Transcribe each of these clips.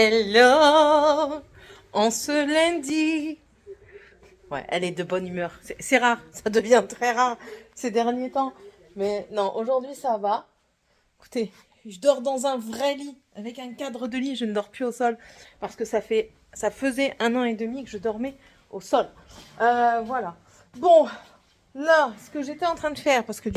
Hello, en ce lundi. Ouais, elle est de bonne humeur. C'est rare, ça devient très rare ces derniers temps. Mais non, aujourd'hui ça va. Écoutez, je dors dans un vrai lit, avec un cadre de lit. Je ne dors plus au sol parce que ça faisait 1 an et demi que je dormais au sol. Voilà. Bon, là, ce que j'étais en train de faire, parce que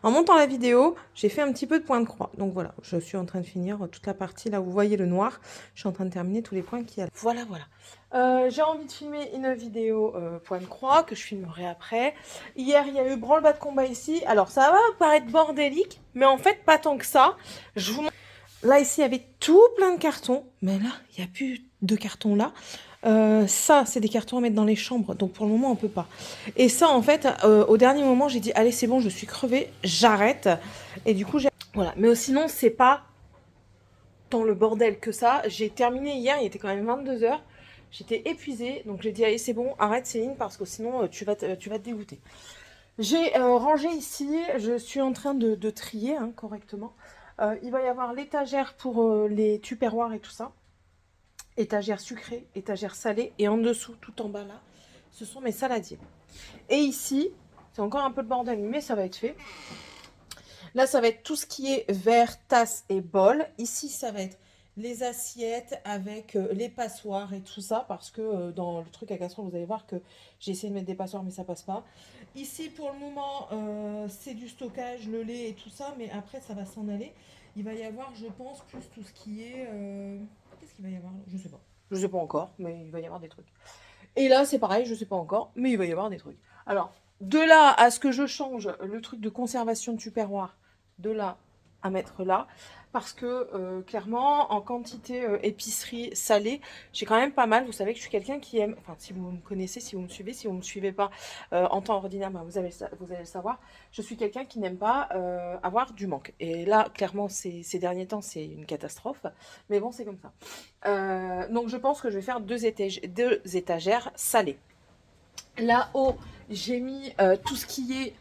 en montant la vidéo, j'ai fait un petit peu de point de croix. Donc voilà, je suis en train de finir toute la partie là où vous voyez le noir. Je suis en train de terminer tous les points qu'il y a. Voilà, voilà. J'ai envie de filmer une vidéo point de croix que je filmerai après. Hier, il y a eu branle-bas de combat ici. Alors, ça va paraître bordélique, mais en fait, pas tant que ça. Je vous montre. Là, ici, il y avait tout plein de cartons. Mais là, il n'y a plus de cartons là. Ça, c'est des cartons à mettre dans les chambres. Donc, pour le moment, on peut pas. Et ça, en fait, au dernier moment, j'ai dit, allez, c'est bon, je suis crevée, j'arrête. Et du coup, j'ai... Voilà. Mais sinon, c'est pas tant le bordel que ça. J'ai terminé hier, il était quand même 22 h. J'étais épuisée. Donc, j'ai dit, allez, c'est bon, arrête, Céline, parce que sinon, tu vas te dégoûter. J'ai rangé ici. Je suis en train de trier correctement. Il va y avoir l'étagère pour les tupperwares et tout ça. Étagère sucrée, étagère salée. Et en dessous, tout en bas là, ce sont mes saladiers. Et ici, c'est encore un peu de bordel, mais ça va être fait. Là, ça va être tout ce qui est verre, tasse et bol. Ici, ça va être les assiettes avec les passoires et tout ça. Parce que dans le truc à casserole, vous allez voir que j'ai essayé de mettre des passoires, mais ça passe pas. Ici, pour le moment, c'est du stockage, le lait et tout ça. Mais après, ça va s'en aller. Il va y avoir, je pense, plus tout ce qui est... Qu'est-ce qu'il va y avoir? Je sais pas. Je sais pas encore, mais il va y avoir des trucs. Et là, c'est pareil, je sais pas encore, mais il va y avoir des trucs. Alors, de là à ce que je change le truc de conservation de tupperware, de là à mettre là, parce que clairement, en quantité épicerie salée, j'ai quand même pas mal. Vous savez que je suis quelqu'un qui aime, enfin, si vous me connaissez, si vous me suivez, si vous me suivez pas en temps ordinaire, ben, vous allez le savoir, je suis quelqu'un qui n'aime pas avoir du manque. Et là, clairement, ces derniers temps, c'est une catastrophe, mais bon, c'est comme ça. Donc je pense que je vais faire deux étagères salées. Là-haut, j'ai mis tout ce qui est,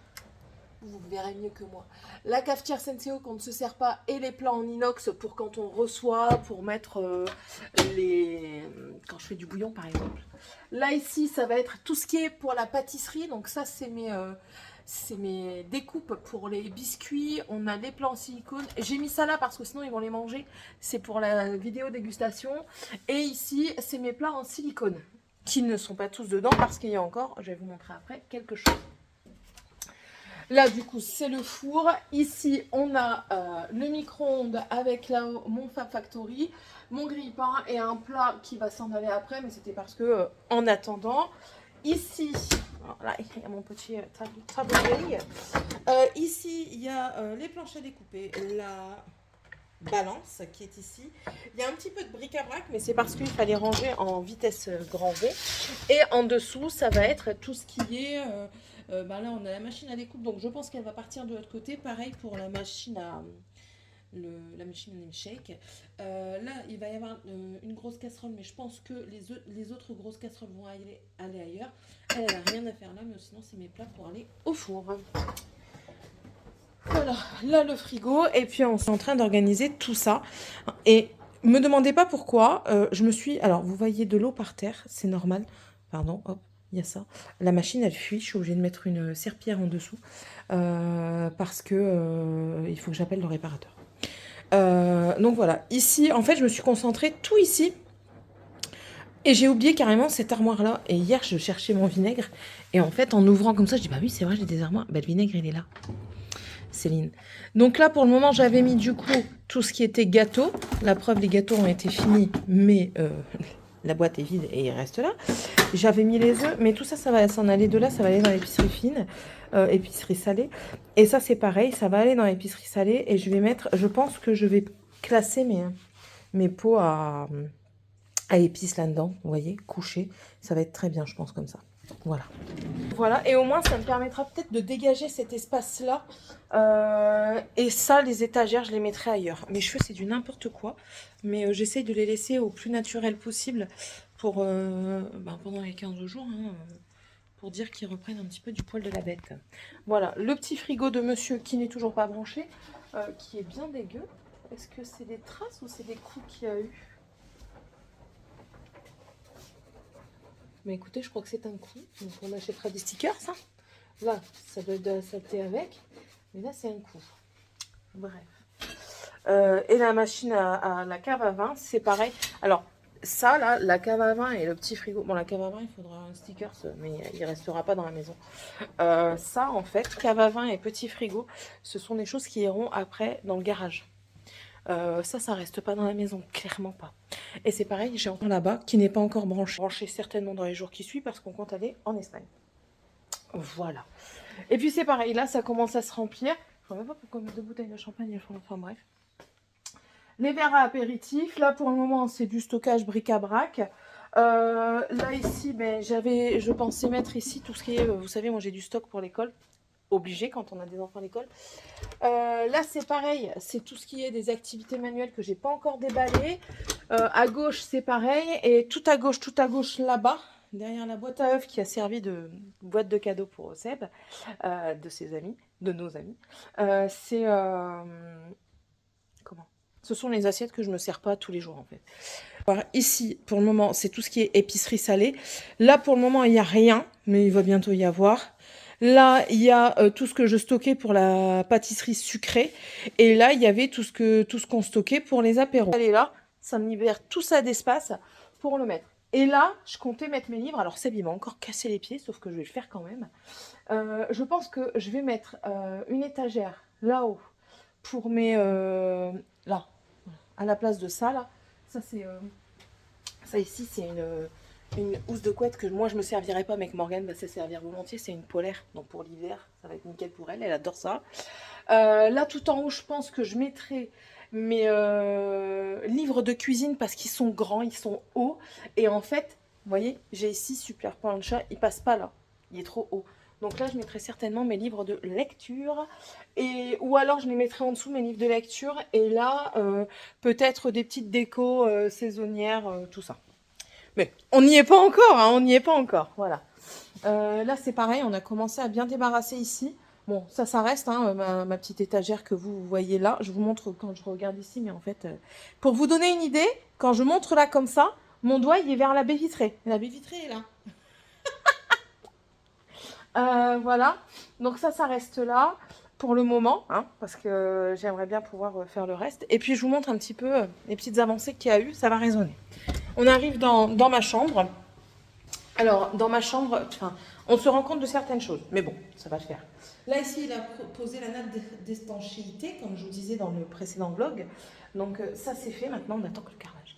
vous verrez mieux que moi, la cafetière Senseo qu'on ne se sert pas et les plats en inox pour quand on reçoit, pour mettre les... quand je fais du bouillon par exemple. Là ici, ça va être tout ce qui est pour la pâtisserie, donc ça c'est mes découpes pour les biscuits. On a des plats en silicone. J'ai mis ça là parce que sinon ils vont les manger. C'est pour la vidéo dégustation. Et ici, c'est mes plats en silicone qui ne sont pas tous dedans parce qu'il y a encore, je vais vous montrer après, quelque chose. Là, du coup, c'est le four. Ici, on a le micro-ondes avec là mon Fab Factory, mon grille-pain et un plat qui va s'en aller après, mais c'était parce que, en attendant, ici, alors là, il y a mon petit tablier. Ici, il y a les planches à découper, la balance qui est ici. Il y a un petit peu de bric-à-brac, mais c'est parce qu'il fallait ranger en vitesse grand V. Et en dessous, ça va être tout ce qui est... bah là, on a la machine à découpe, donc je pense qu'elle va partir de l'autre côté. Pareil pour la machine à... la machine à shake. Là, il va y avoir une grosse casserole, mais je pense que les autres grosses casseroles vont aller ailleurs. Elle n'a rien à faire là, mais sinon, c'est mes plats pour aller au four. Voilà, là le frigo, et puis on est en train d'organiser tout ça. Et me demandez pas pourquoi, je me suis... Alors, vous voyez de l'eau par terre, c'est normal. Pardon, hop, il y a ça. La machine, elle fuit, je suis obligée de mettre une serpillière en dessous. Parce que il faut que j'appelle le réparateur. Donc voilà, ici, en fait, je me suis concentrée tout ici. Et j'ai oublié carrément cette armoire-là. Et hier, je cherchais mon vinaigre. Et en fait, en ouvrant comme ça, je dis, bah oui, c'est vrai, j'ai des armoires. Bah, le vinaigre, il est là. Céline. Donc là, pour le moment, j'avais mis du coup tout ce qui était gâteau. La preuve, les gâteaux ont été finis, mais la boîte est vide et il reste là. J'avais mis les œufs, mais tout ça, ça va s'en aller de là, ça va aller dans l'épicerie fine, épicerie salée. Et ça, c'est pareil, ça va aller dans l'épicerie salée. Et je vais mettre, je pense que je vais classer mes pots à épices là-dedans, vous voyez, couchés. Ça va être très bien, je pense, comme ça. Voilà. Voilà, et au moins ça me permettra peut-être de dégager cet espace-là. Et ça, les étagères, je les mettrai ailleurs. Mes cheveux, c'est du n'importe quoi. Mais j'essaye de les laisser au plus naturel possible pour pendant les 15 jours. Pour dire qu'ils reprennent un petit peu du poil de la bête. Voilà, le petit frigo de monsieur qui n'est toujours pas branché, qui est bien dégueu. Est-ce que c'est des traces ou c'est des coups qu'il y a eu? Mais écoutez, je crois que c'est un coup. Donc on achètera des stickers, ça. Là, ça doit être de la saleté avec. Mais là, c'est un coup. Bref. Et la machine à la cave à vin, c'est pareil. Alors, ça, là, la cave à vin et le petit frigo. Bon, la cave à vin, il faudra un sticker, mais il ne restera pas dans la maison. Ça, en fait, cave à vin et petit frigo, ce sont des choses qui iront après dans le garage. Ça reste pas dans la maison, clairement pas. Et c'est pareil, j'ai encore là-bas qui n'est pas encore branché. Branché certainement dans les jours qui suivent parce qu'on compte aller en Espagne. Voilà. Et puis c'est pareil, là, ça commence à se remplir. Je ne sais même pas pourquoi mettre 2 bouteilles de champagne. Enfin bref. Les verres à apéritif, là pour le moment c'est du stockage bric-à-brac. Là ici, ben, je pensais mettre ici tout ce qui est, vous savez, moi j'ai du stock pour l'école, obligé quand on a des enfants à l'école. Là c'est pareil, c'est tout ce qui est des activités manuelles que j'ai pas encore déballé. À gauche c'est pareil, et tout à gauche là-bas, derrière la boîte à œufs qui a servi de boîte de cadeaux pour Seb, de ses amis, de nos amis, c'est comment? Ce sont les assiettes que je ne me sers pas tous les jours en fait. Alors, ici, pour le moment, c'est tout ce qui est épicerie salée. Là, pour le moment, il n'y a rien, mais il va bientôt y avoir. Là, il y a tout ce que je stockais pour la pâtisserie sucrée. Et là, il y avait tout ce qu'on stockait pour les apéros. Allez là, ça me libère tout ça d'espace pour le mettre. Et là, je comptais mettre mes livres. Alors, Seb, il m'a encore cassé les pieds, sauf que je vais le faire quand même. Je pense que je vais mettre une étagère là-haut pour mes... là, à la place de ça, là. Ça, c'est... ça ici, c'est une housse de couette que moi, je me servirais pas, mais que Morgane va se servir volontiers. C'est une polaire, donc pour l'hiver, ça va être nickel pour elle. Elle adore ça. Là, tout en haut, je pense que je mettrai mes livres de cuisine parce qu'ils sont grands, ils sont hauts. Et en fait, vous voyez, j'ai ici Super Plancha, il passe pas là. Il est trop haut. Donc là, je mettrai certainement mes livres de lecture. Ou alors, je les mettrai en dessous, mes livres de lecture. Et là, peut-être des petites décos saisonnières, tout ça. Mais on n'y est pas encore, hein, on n'y est pas encore. Voilà. Là, c'est pareil, on a commencé à bien débarrasser ici. Bon, ça reste, hein, ma petite étagère que vous voyez là. Je vous montre quand je regarde ici, mais en fait, pour vous donner une idée, quand je montre là comme ça, mon doigt, il est vers la baie vitrée. La baie vitrée est là. Voilà, donc ça reste là pour le moment, hein, parce que j'aimerais bien pouvoir faire le reste. Et puis je vous montre un petit peu les petites avancées qu'il y a eu, ça va résonner. On arrive dans ma chambre. Alors, dans ma chambre, enfin, on se rend compte de certaines choses, mais bon, ça va le faire. Là, ici, il a posé la natte d'étanchéité, comme je vous disais dans le précédent vlog. Donc ça, c'est fait, maintenant on attend que le carrelage.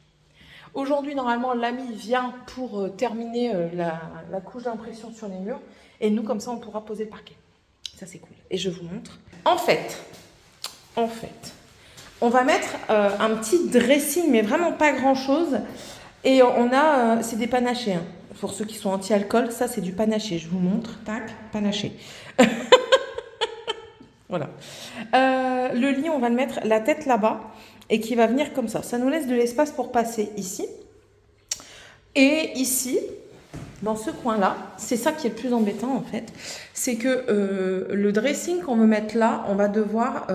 Aujourd'hui, normalement, l'ami vient pour terminer la couche d'impression sur les murs. Et nous, comme ça, on pourra poser le parquet. Ça, c'est cool. Et je vous montre. En fait, on va mettre un petit dressing, mais vraiment pas grand-chose. Et on a, c'est des panachés. Hein. Pour ceux qui sont anti-alcool, ça, c'est du panaché. Je vous montre. Tac, panaché. Voilà. Le lit, on va le mettre la tête là-bas et qui va venir comme ça. Ça nous laisse de l'espace pour passer ici. Et ici, dans ce coin-là, c'est ça qui est le plus embêtant en fait, c'est que le dressing qu'on veut mettre là, on va devoir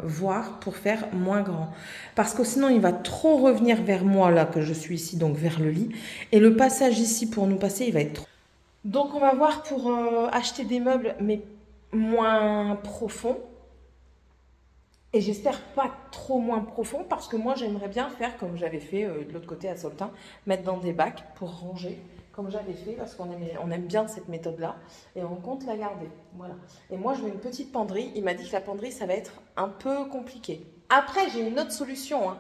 voir pour faire moins grand. Parce que sinon, il va trop revenir vers moi, là, que je suis ici, donc vers le lit. Et le passage ici, pour nous passer, il va être trop... Donc, on va voir pour acheter des meubles, mais moins profonds. Et j'espère pas trop moins profond, parce que moi, j'aimerais bien faire comme j'avais fait de l'autre côté à Soltin, mettre dans des bacs pour ranger. Comme j'avais fait, parce qu'on aime bien cette méthode-là, et on compte la garder. Voilà. Et moi, je veux une petite penderie. Il m'a dit que la penderie, ça va être un peu compliqué. Après, j'ai une autre solution. Hein.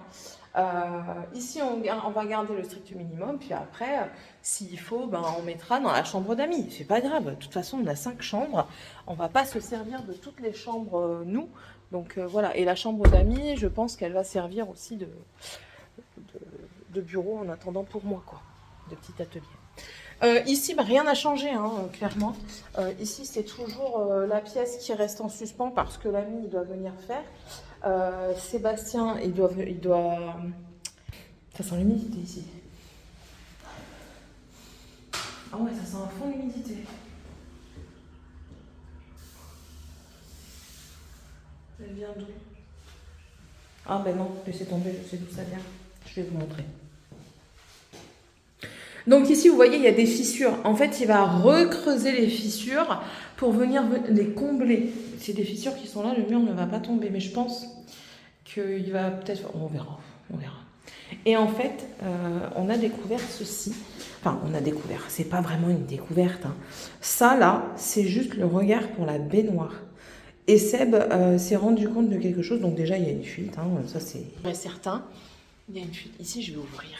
Ici, on va garder le strict minimum, puis après, s'il faut, ben, on mettra dans la chambre d'amis. C'est pas grave. De toute façon, on a 5 chambres. On va pas se servir de toutes les chambres, nous. Donc voilà. Et la chambre d'amis, je pense qu'elle va servir aussi de bureau en attendant pour moi, quoi. De petit atelier. Ici, bah, rien n'a changé, hein, clairement. Ici, c'est toujours la pièce qui reste en suspens parce que l'ami, il doit venir faire. Sébastien, il doit... Ça sent l'humidité ici. Ah ouais, ça sent un fond d'humidité. Elle vient d'où? Ah ben non, laissez tomber, je sais d'où ça vient. Je vais vous montrer. Donc ici, vous voyez, il y a des fissures. En fait, il va recreuser les fissures pour venir les combler. C'est des fissures qui sont là, le mur ne va pas tomber. Mais je pense qu'il va peut-être... On verra, on verra. Et en fait, on a découvert ceci. Enfin, on a découvert, c'est pas vraiment une découverte. Hein. Ça, là, c'est juste le regard pour la baignoire. Et Seb s'est rendu compte de quelque chose. Donc déjà, il y a une fuite. Hein, ça, c'est certain. Il y a une fuite. Ici, je vais ouvrir.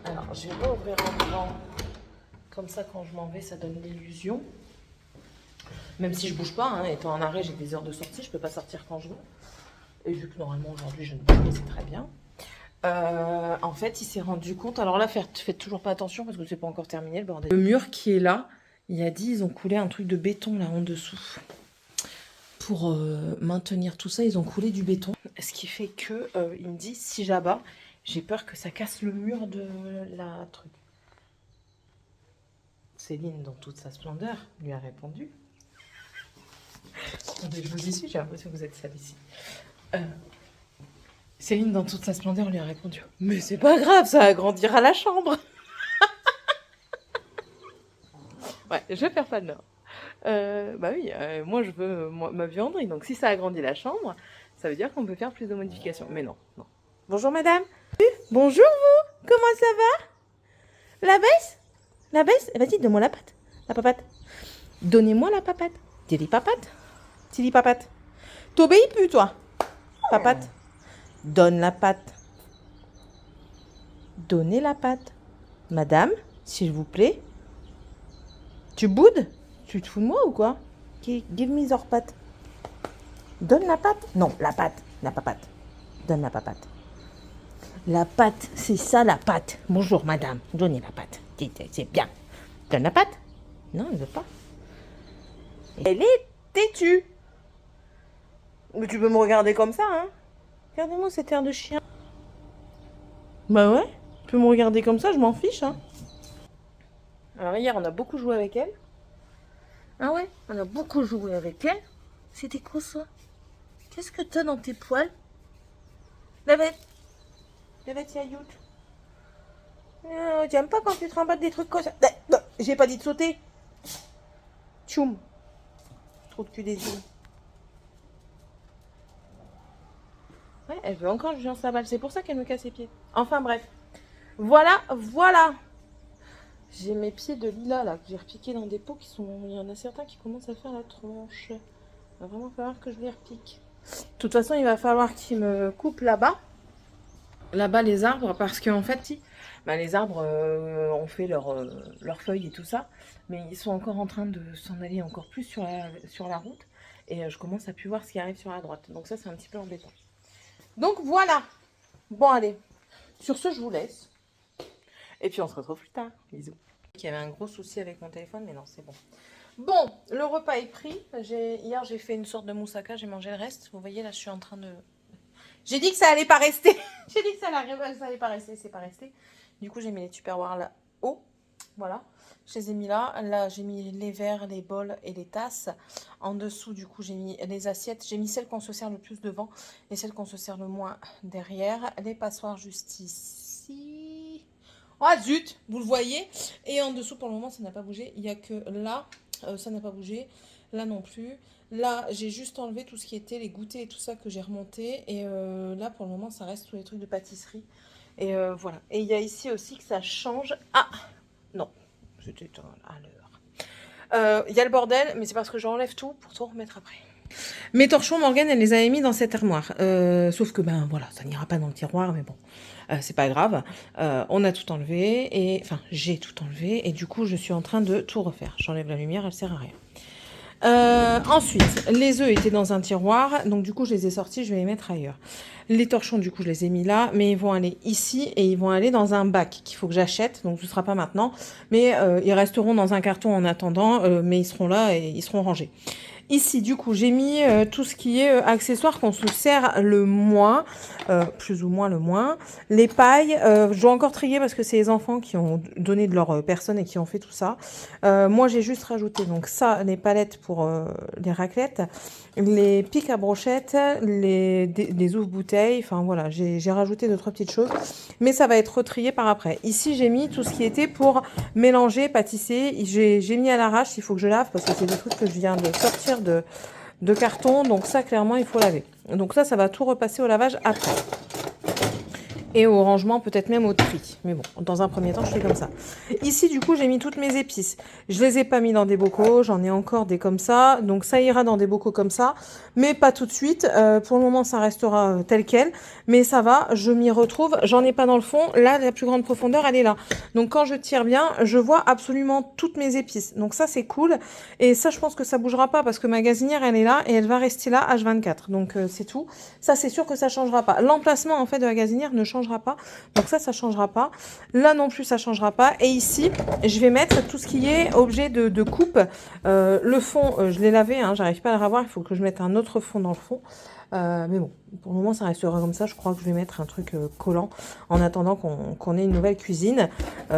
Alors, je vais pas ouvrir en grand. Comme ça, quand je m'en vais, ça donne l'illusion. Même si je bouge pas, hein, étant en arrêt, j'ai des heures de sortie. Je peux pas sortir quand je veux. Et vu que normalement, aujourd'hui, je ne bouge pas, c'est très bien. En fait, il s'est rendu compte. Alors là, faites toujours pas attention parce que c'est pas encore terminé le bordel. Le mur qui est là, il a dit ils ont coulé un truc de béton là en dessous. Pour maintenir tout ça, ils ont coulé du béton. Ce qui fait que il me dit si j'abats, j'ai peur que ça casse le mur de la truc. Céline, dans toute sa splendeur, lui a répondu. Attendez, je vous y suis, j'ai l'impression que vous êtes seule ici. Céline, dans toute sa splendeur, lui a répondu « Mais c'est pas grave, ça agrandira la chambre !» Ouais, je vais faire pas de nord. Bah oui, moi je veux ma buanderie, donc si ça agrandit la chambre, ça veut dire qu'on peut faire plus de modifications. Mais non, non. Bonjour madame. Bonjour vous, comment ça va? La baisse? La baisse? Vas-y, donne-moi la patte. La papate. Donnez-moi la papate. Tili papate. Tili papate. T'obéis plus toi? Papate. Donne la patte. Donnez la patte. Madame, s'il vous plaît. Tu boudes? Tu te fous de moi ou quoi? Give me your patte. Donne la patte. Non, la patte. La papate. Donne la papate. La patte, c'est ça la patte. Bonjour madame, donnez la patte. C'est bien. Donne la patte. Non, elle veut pas. Elle est têtue. Mais tu peux me regarder comme ça, hein? Regardez-moi cet air de chien. Bah ouais, tu peux me regarder comme ça, je m'en fiche, hein. Alors hier, on a beaucoup joué avec elle. Ah ouais, on a beaucoup joué avec elle. C'était quoi ça? Qu'est-ce que t'as dans tes poils? La bête. La bête, c'est Ayout. J'aime pas quand tu te rembattes des trucs comme ça. J'ai pas dit de sauter. Tchoum. Trop de cul des yeux. Ouais, elle veut encore que je lance la balle. C'est pour ça qu'elle me casse les pieds. Enfin bref. Voilà, voilà. J'ai mes pieds de lilas là, que j'ai repiqués dans des pots qui sont... Il y en a certains qui commencent à faire la tronche. Il va vraiment falloir que je les repique. De toute façon, il va falloir qu'ils me coupent là-bas. Là-bas, les arbres, parce qu'en fait, si, bah, les arbres ont fait leurs feuilles et tout ça. Mais ils sont encore en train de s'en aller encore plus sur la route. Et je commence à plus voir ce qui arrive sur la droite. Donc ça, c'est un petit peu embêtant. Donc voilà. Bon, allez. Sur ce, je vous laisse. Et puis on se retrouve plus tard. Bisous. Il y avait un gros souci avec mon téléphone, mais non, c'est bon. Bon, le repas est pris. Hier, j'ai fait une sorte de moussaka, j'ai mangé le reste. Vous voyez, là, je suis en train de... J'ai dit que ça allait pas rester. J'ai dit que ça allait pas rester, c'est pas resté. Du coup, j'ai mis les tupperwares là-haut. Voilà. Je les ai mis là. Là, j'ai mis les verres, les bols et les tasses. En dessous, du coup, j'ai mis les assiettes. J'ai mis celles qu'on se sert le plus devant et celles qu'on se sert le moins derrière. Les passoires juste ici. Oh zut, vous le voyez. Et en dessous, pour le moment, ça n'a pas bougé. Il n'y a que là, ça n'a pas bougé. Là non plus. Là, j'ai juste enlevé tout ce qui était les goûters et tout ça que j'ai remonté. Et là, pour le moment, ça reste tous les trucs de pâtisserie. Et voilà. Et il y a ici aussi que ça change. Ah non, c'était à l'heure. Il y a le bordel, mais c'est parce que j'enlève tout pour tout remettre après. Mes torchons, Morgane, elle les avait mis dans cette armoire. Sauf que, ben voilà, ça n'ira pas dans le tiroir, mais bon, c'est pas grave. On a tout enlevé, et enfin, j'ai tout enlevé, et du coup, je suis en train de tout refaire. J'enlève la lumière, elle sert à rien. Ensuite, les œufs étaient dans un tiroir, donc du coup, je les ai sortis, je vais les mettre ailleurs. Les torchons, du coup, je les ai mis là, mais ils vont aller ici, et ils vont aller dans un bac qu'il faut que j'achète, donc ce ne sera pas maintenant, mais ils resteront dans un carton en attendant, mais ils seront là et ils seront rangés. Ici, du coup, j'ai mis tout ce qui est accessoires qu'on se sert le moins, plus ou moins le moins. Les pailles, je dois encore trier parce que c'est les enfants qui ont donné de leur personne et qui ont fait tout ça. Moi, j'ai juste rajouté donc ça, les palettes pour les raclettes, les pics à brochettes, les ouvre-bouteilles. Enfin voilà, j'ai rajouté 2-3 petites choses, mais ça va être retrié par après. Ici, j'ai mis tout ce qui était pour mélanger, pâtisser. J'ai mis à l'arrache, il faut que je lave parce que c'est des trucs que je viens de sortir de carton. Donc ça, clairement, il faut laver. Donc ça va tout repasser au lavage après. Et au rangement, peut-être même au tri. Mais bon, dans un premier temps, je fais comme ça. Ici, du coup, j'ai mis toutes mes épices. Je les ai pas mis dans des bocaux, j'en ai encore des comme ça. Donc ça ira dans des bocaux comme ça, mais pas tout de suite. Pour le moment, ça restera tel quel. Mais ça va, je m'y retrouve. J'en ai pas dans le fond. Là, la plus grande profondeur, elle est là. Donc quand je tire bien, je vois absolument toutes mes épices. Donc ça, c'est cool. Et ça, je pense que ça bougera pas parce que ma gazinière, elle est là et elle va rester là H24. Donc c'est tout. Ça, c'est sûr que ça changera pas. L'emplacement, en fait, de la gazinière ne changera pas. Donc ça changera pas. Là non plus, ça changera pas. Et ici, je vais mettre tout ce qui est objet de coupe. Le fond, je l'ai lavé, hein, j'arrive pas à le revoir. Il faut que je mette un autre fond dans le fond. Mais bon, pour le moment, ça restera comme ça. Je crois que je vais mettre un truc collant en attendant qu'on ait une nouvelle cuisine.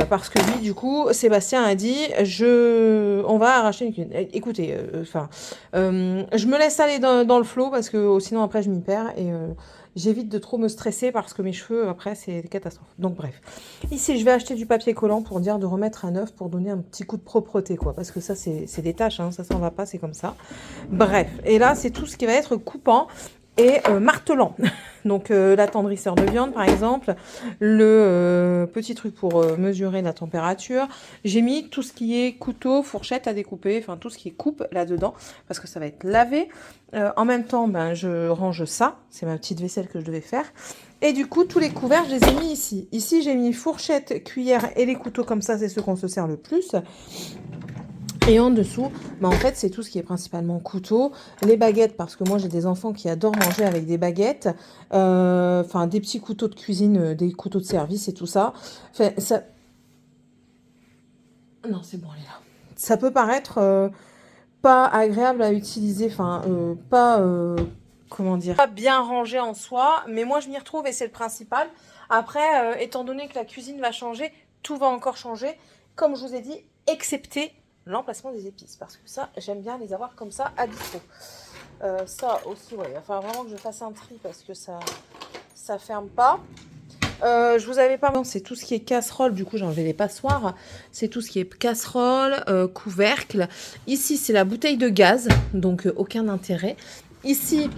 Parce que lui, du coup, Sébastien a dit, on va arracher une cuisine. Écoutez, je me laisse aller dans le flow parce que sinon après je m'y perds et j'évite de trop me stresser parce que mes cheveux après c'est des catastrophes. Donc bref. Ici je vais acheter du papier collant pour dire de remettre à neuf pour donner un petit coup de propreté quoi. Parce que ça c'est des tâches, hein, ça s'en va pas, c'est comme ça. Bref. Et là c'est tout ce qui va être coupant et martelant. Donc l'attendrisseur de viande par exemple, le petit truc pour mesurer la température. J'ai mis tout ce qui est couteau, fourchette à découper, enfin tout ce qui est coupe là-dedans parce que ça va être lavé. En même temps, ben, je range ça, c'est ma petite vaisselle que je devais faire. Et du coup, tous les couverts, je les ai mis ici. Ici, j'ai mis fourchette, cuillère et les couteaux comme ça, c'est ceux qu'on se sert le plus. Et en dessous, bah en fait, c'est tout ce qui est principalement couteau, les baguettes, parce que moi, j'ai des enfants qui adorent manger avec des baguettes, enfin, des petits couteaux de cuisine, des couteaux de service et tout ça. Enfin, ça... Non, c'est bon, elle est là. Ça peut paraître pas agréable à utiliser, enfin, pas... comment dire, pas bien rangé en soi, mais moi je m'y retrouve et c'est le principal. Après, étant donné que la cuisine va changer, tout va encore changer, comme je vous ai dit, excepté l'emplacement des épices, parce que ça, j'aime bien les avoir comme ça à dispo. Ça aussi, ouais, il va falloir vraiment que je fasse un tri parce que ça ferme pas. Je vous avais parlé, c'est tout ce qui est casserole, du coup j'ai enlevé les passoires, c'est tout ce qui est casserole, couvercle. Ici c'est la bouteille de gaz, donc aucun intérêt. Ici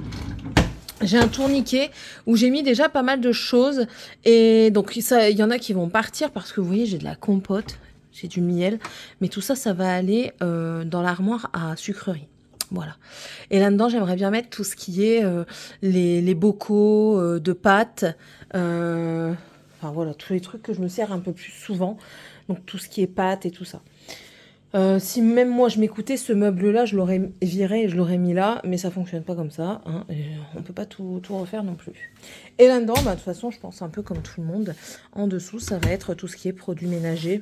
j'ai un tourniquet où j'ai mis déjà pas mal de choses et donc ça, il y en a qui vont partir parce que vous voyez j'ai de la compote, j'ai du miel, mais tout ça ça va aller dans l'armoire à sucrerie. Voilà. Et là-dedans, j'aimerais bien mettre tout ce qui est les bocaux de pâtes. Enfin voilà, tous les trucs que je me sers un peu plus souvent. Donc tout ce qui est pâtes et tout ça. Si même moi je m'écoutais, ce meuble-là, je l'aurais viré et je l'aurais mis là, mais ça fonctionne pas comme ça. Hein, on peut pas tout refaire non plus. Et là-dedans, bah, de toute façon, je pense un peu comme tout le monde. En dessous, ça va être tout ce qui est produits ménagers.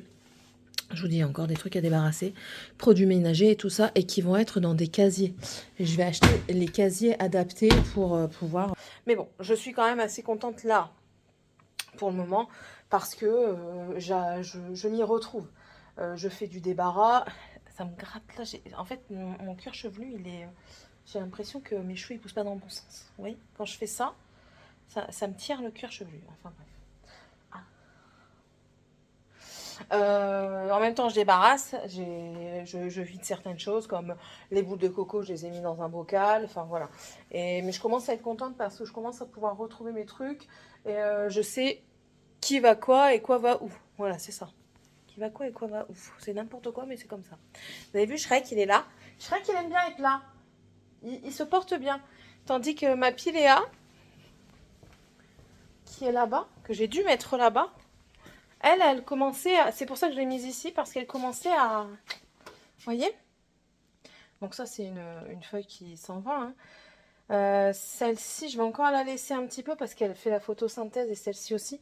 Je vous dis, il y a encore des trucs à débarrasser. Produits ménagers et tout ça, et qui vont être dans des casiers. Et je vais acheter les casiers adaptés pour pouvoir... Mais bon, je suis quand même assez contente là, pour le moment, parce que je m'y retrouve. Je fais du débarras. Ça me gratte là. En fait, mon cuir chevelu, il est... J'ai l'impression que mes cheveux, ils poussent pas dans le bon sens. Vous voyez, quand je fais ça, ça me tire le cuir chevelu. Enfin bref. En même temps, je débarrasse, je vide certaines choses comme les boules de coco, je les ai mis dans un bocal, enfin voilà. Mais je commence à être contente parce que je commence à pouvoir retrouver mes trucs et je sais qui va quoi et quoi va où. Voilà, c'est ça. Qui va quoi et quoi va où. C'est n'importe quoi, mais c'est comme ça. Vous avez vu, Shrek, il est là. Shrek, il aime bien être là. Il se porte bien. Tandis que ma Piléa, qui est là-bas, que j'ai dû mettre là-bas, elle commençait à... C'est pour ça que je l'ai mise ici, parce qu'elle commençait à... Vous voyez? Donc ça, c'est une feuille qui s'en va. Hein. Celle-ci, je vais encore la laisser un petit peu, parce qu'elle fait la photosynthèse, et celle-ci aussi.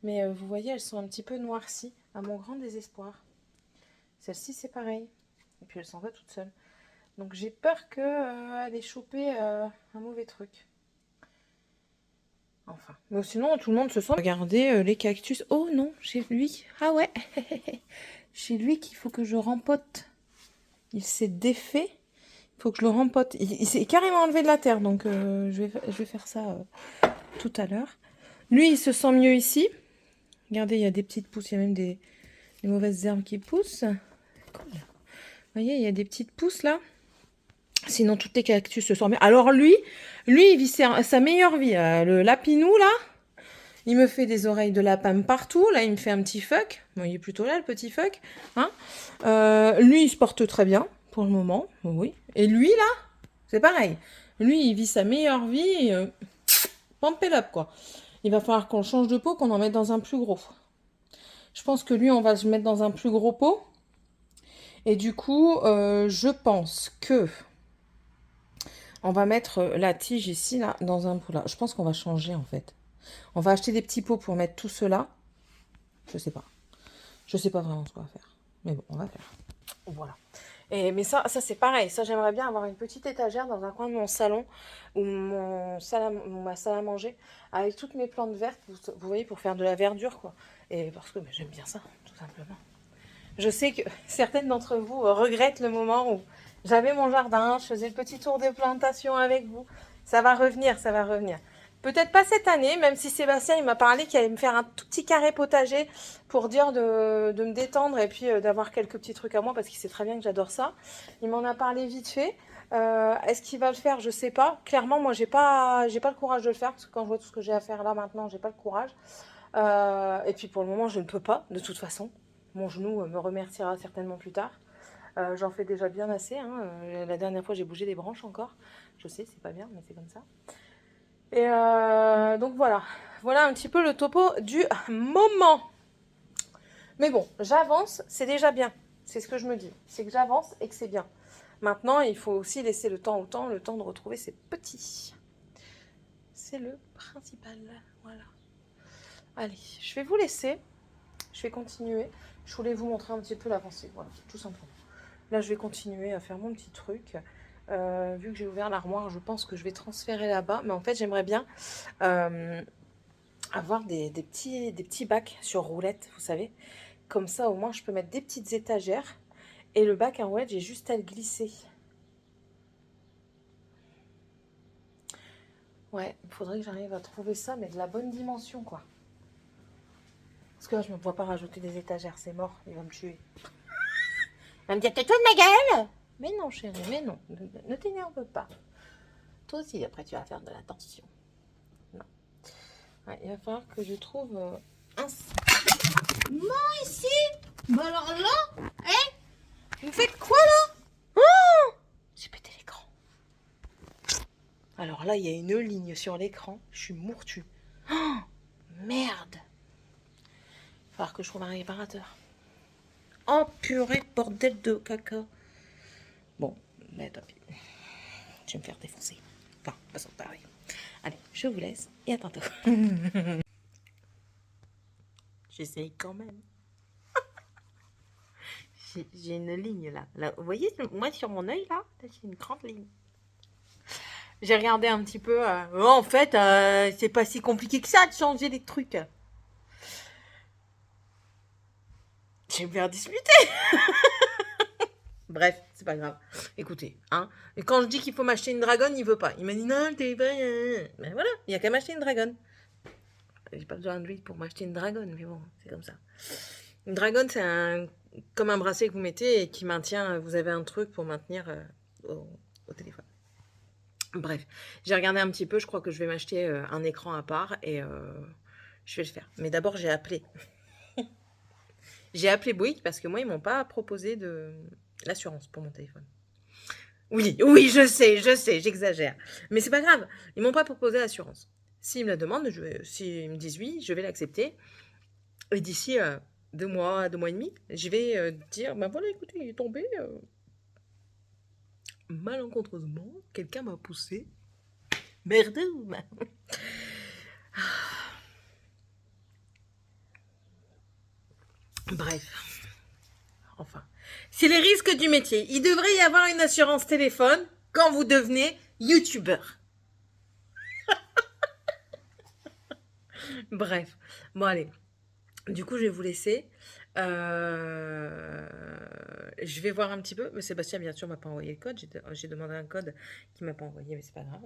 Mais vous voyez, elles sont un petit peu noircies, à mon grand désespoir. Celle-ci, c'est pareil. Et puis, elle s'en va toute seule. Donc j'ai peur qu'elle ait chopé un mauvais truc. Enfin. Mais sinon, tout le monde se sent. Regardez les cactus. Oh non, chez lui. Ah ouais. Chez lui qu'il faut que je rempote. Il s'est défait. Il faut que je le rempote. Il s'est carrément enlevé de la terre. Donc je vais faire ça tout à l'heure. Lui, il se sent mieux ici. Regardez, il y a des petites pousses. Il y a même des mauvaises herbes qui poussent. Cool. Vous voyez, il y a des petites pousses là. Sinon, toutes les cactus se sentent bien. Alors lui, il vit sa meilleure vie. Le lapinou là. Il me fait des oreilles de lapin partout. Là, il me fait un petit fuck. Bon, il est plutôt là, le petit fuck. Hein, lui, il se porte très bien pour le moment. Oui. Et lui, là, c'est pareil. Lui, il vit sa meilleure vie. Pump it up, quoi. Il va falloir qu'on change de pot, qu'on en mette dans un plus gros. Je pense que lui, on va se mettre dans un plus gros pot. Et du coup, je pense que on va mettre la tige ici, là, dans un pot là. Je pense qu'on va changer, en fait. On va acheter des petits pots pour mettre tout cela. Je sais pas. Je sais pas vraiment ce qu'on va faire. Mais bon, on va faire. Voilà. Mais ça c'est pareil. Ça, j'aimerais bien avoir une petite étagère dans un coin de mon salon ou ma salle à manger avec toutes mes plantes vertes, vous voyez, pour faire de la verdure, quoi. Et parce que j'aime bien ça, tout simplement. Je sais que certaines d'entre vous regrettent le moment où j'avais mon jardin, je faisais le petit tour des plantations avec vous. Ça va revenir, ça va revenir. Peut-être pas cette année, même si Sébastien il m'a parlé qu'il allait me faire un tout petit carré potager pour dire de me détendre et puis d'avoir quelques petits trucs à moi parce qu'il sait très bien que j'adore ça. Il m'en a parlé vite fait. Est-ce qu'il va le faire? Je sais pas. Clairement, moi j'ai pas le courage de le faire parce que quand je vois tout ce que j'ai à faire là maintenant, j'ai pas le courage. Et puis pour le moment, je ne peux pas de toute façon. Mon genou me remerciera certainement plus tard. J'en fais déjà bien assez. Hein. La dernière fois, j'ai bougé des branches encore. Je sais, c'est pas bien, mais c'est comme ça. Et donc voilà. Voilà un petit peu le topo du moment. Mais bon, j'avance, c'est déjà bien. C'est ce que je me dis. C'est que j'avance et que c'est bien. Maintenant, il faut aussi laisser le temps au temps, le temps de retrouver ses petits. C'est le principal. Voilà. Allez, je vais vous laisser. Je vais continuer. Je voulais vous montrer un petit peu l'avancée. Voilà, tout simplement. Là, je vais continuer à faire mon petit truc. Vu que j'ai ouvert l'armoire, je pense que je vais transférer là-bas. Mais en fait, j'aimerais bien avoir des petits bacs sur roulette, vous savez. Comme ça, au moins, je peux mettre des petites étagères. Et le bac à roulettes, j'ai juste à le glisser. Ouais, il faudrait que j'arrive à trouver ça, mais de la bonne dimension, quoi. Parce que là, je ne me vois pas rajouter des étagères, c'est mort, il va me tuer. Il va me dire, tais-toi de ma gueule! Mais non, chérie, mais non, ne t'énerve pas. Toi aussi, après, tu vas faire de l'attention. Non. Ouais, il va falloir que je trouve un... Moi, ici? Bah alors là, hein? Vous faites quoi, là? Oh, j'ai pété l'écran. Alors là, il y a une ligne sur l'écran. Je suis mourtue. Oh, merde. Il va falloir que je trouve un réparateur. Oh purée, bordel de caca. Bon, mais tant pis. Je vais me faire défoncer. Enfin, façon pareil. Allez, je vous laisse et à tantôt. J'essaye quand même. J'ai une ligne là. Vous voyez, moi sur mon œil là, j'ai une grande ligne. J'ai regardé un petit peu. En fait, c'est pas si compliqué que ça de changer les trucs. Je vais me faire disputer. Bref, c'est pas grave. Écoutez, hein. Et quand je dis qu'il faut m'acheter une dragonne, il veut pas. Il m'a dit non, t'es pas. Ben voilà, il y a qu'à m'acheter une dragonne. J'ai pas besoin de lui pour m'acheter une dragonne, mais bon, c'est comme ça. Une dragonne, c'est comme un bracelet que vous mettez et qui maintient. Vous avez un truc pour maintenir au téléphone. Bref, j'ai regardé un petit peu. Je crois que je vais m'acheter un écran à part et je vais le faire. Mais d'abord, j'ai appelé. J'ai appelé Bouygues parce que moi, ils m'ont pas proposé de l'assurance pour mon téléphone. Oui, je sais, j'exagère. Mais c'est pas grave, ils m'ont pas proposé l'assurance. S'ils me la demandent, s'ils me disent oui, je vais l'accepter. Et d'ici 2 mois, 2 mois et demi, je vais dire, ben voilà, écoutez, il est tombé. Malencontreusement, quelqu'un m'a poussé. Merde. Bref. Enfin. C'est les risques du métier. Il devrait y avoir une assurance téléphone quand vous devenez youtubeur. Bref, bon allez. Du coup, je vais vous laisser. Je vais voir un petit peu. Mais Sébastien, bien sûr, m'a pas envoyé le code. J'ai demandé un code qu'il m'a pas envoyé, mais c'est pas grave.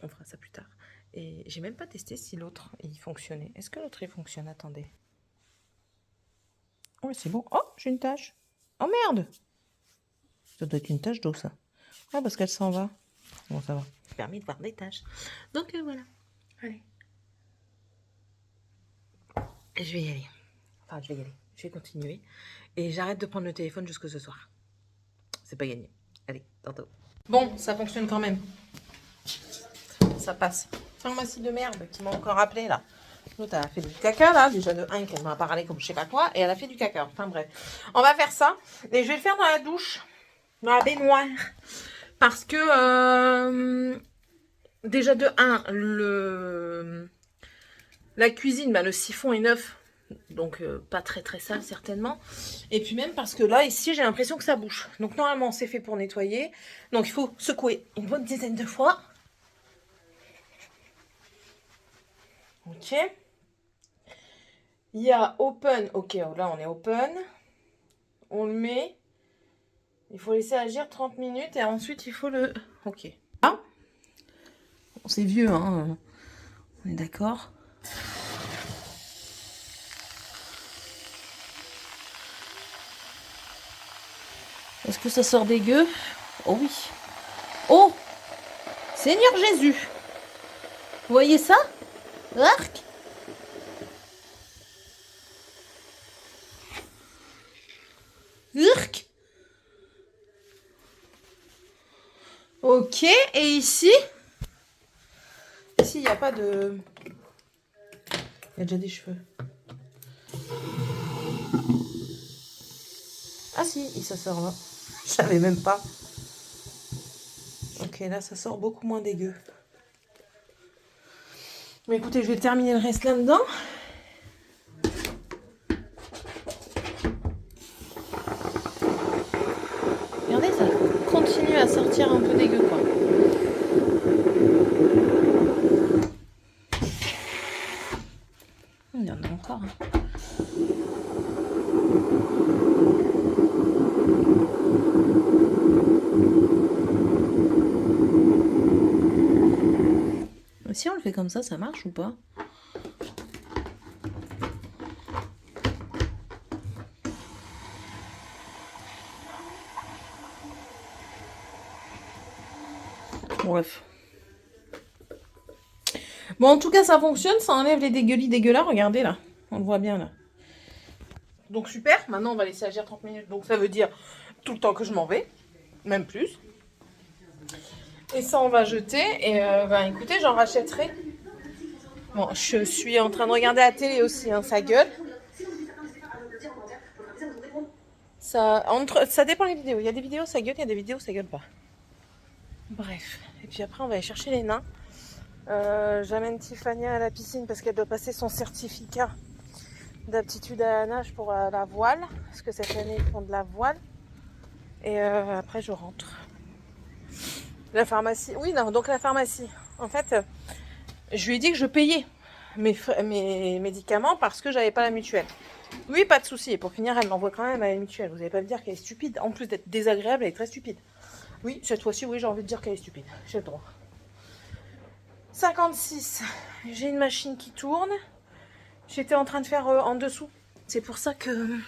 On fera ça plus tard. Et j'ai même pas testé si l'autre il fonctionnait. Est-ce que l'autre il fonctionne? Attendez. Oh, c'est bon. Oh, j'ai une tâche. Oh merde! Ça doit être une tâche d'eau, ça. Ah, parce qu'elle s'en va. Bon, ça va. Ça permet de voir des tâches. Donc voilà. Allez. Je vais y aller. Enfin, je vais y aller. Je vais continuer. Et j'arrête de prendre le téléphone jusque ce soir. C'est pas gagné. Allez, tantôt. Bon, ça fonctionne quand même. Ça passe. Pharmacie de merde qui m'a encore appelé là. L'autre, elle a fait du caca là. Déjà de 1 qu'elle m'a parlé comme je sais pas quoi. Et elle a fait du caca. Enfin bref. On va faire ça. Et je vais le faire dans la douche. Dans la baignoire. Parce que déjà de 1, la cuisine, bah, le siphon est neuf. Donc pas très très sale certainement. Et puis même parce que là ici j'ai l'impression que ça bouge. Donc normalement c'est fait pour nettoyer. Donc il faut secouer une bonne dizaine de fois. Ok. Il y a open. Ok, là on est open. On le met. Il faut laisser agir 30 minutes et ensuite il faut le... Ok. Ah, c'est vieux hein. On est d'accord. Est-ce que ça sort dégueu? Oh oui. Oh! Seigneur Jésus! Vous voyez ça? Arc! Urk! Ok, et ici? Ici, il n'y a pas de... Il y a déjà des cheveux. Ah si, ça sort là. Je savais même pas. Ok, là, ça sort beaucoup moins dégueu. Mais écoutez, je vais terminer le reste là-dedans. Regardez, ça continue à sortir un peu dégueu, quoi. Il y en a encore. Hein. Si on le fait comme ça marche ou pas? Bref. Bon, en tout cas, ça fonctionne. Ça enlève les dégueulis dégueulas. Regardez là. On le voit bien là. Donc super. Maintenant, on va laisser agir 30 minutes. Donc ça veut dire tout le temps que je m'en vais. Même plus. Et ça, on va jeter. Et ben, écoutez, j'en rachèterai. Bon, je suis en train de regarder la télé aussi. Hein, ça gueule. Ça dépend des vidéos. Il y a des vidéos, ça gueule. Il y a des vidéos, ça gueule pas. Bref. Et puis après, on va aller chercher les nains. J'amène Tiffany à la piscine parce qu'elle doit passer son certificat d'aptitude à la nage pour la voile. Parce que cette année, ils font de la voile. Et après, je rentre. La pharmacie. Oui, non, donc la pharmacie. En fait, je lui ai dit que je payais mes médicaments parce que j'avais pas la mutuelle. Oui, pas de souci. Et pour finir, elle m'envoie quand même à la mutuelle. Vous n'allez pas me dire qu'elle est stupide. En plus d'être désagréable, elle est très stupide. Oui, cette fois-ci, oui, j'ai envie de dire qu'elle est stupide. J'ai le droit. 56. J'ai une machine qui tourne. J'étais en train de faire en dessous. C'est pour ça que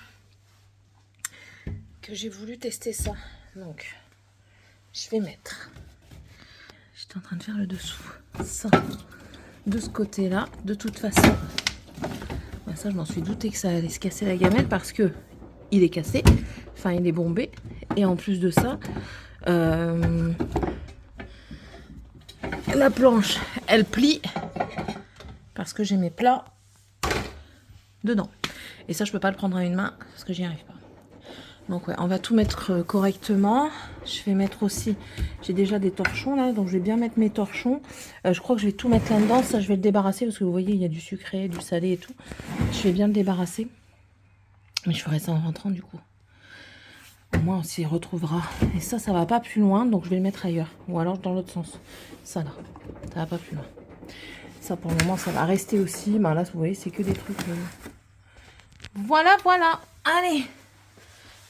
j'ai voulu tester ça. Donc, je vais mettre. J'étais en train de faire le dessous. Ça, de ce côté-là. De toute façon, ça, je m'en suis douté que ça allait se casser la gamelle parce que il est cassé. Enfin, il est bombé. Et en plus de ça, la planche, elle plie parce que j'ai mes plats dedans. Et ça, je peux pas le prendre à une main parce que j'y arrive pas. Donc ouais, on va tout mettre correctement. Je vais mettre aussi, j'ai déjà des torchons là, donc je vais bien mettre mes torchons. Je crois que je vais tout mettre là-dedans. Ça, je vais le débarrasser parce que vous voyez, il y a du sucré, du salé et tout. Je vais bien le débarrasser. Mais je ferai ça en rentrant du coup. Au moins, on s'y retrouvera. Et ça va pas plus loin, donc je vais le mettre ailleurs. Ou alors dans l'autre sens. Ça là, ça va pas plus loin. Ça, pour le moment, ça va rester aussi. Ben là, vous voyez, c'est que des trucs... Voilà, voilà. Allez,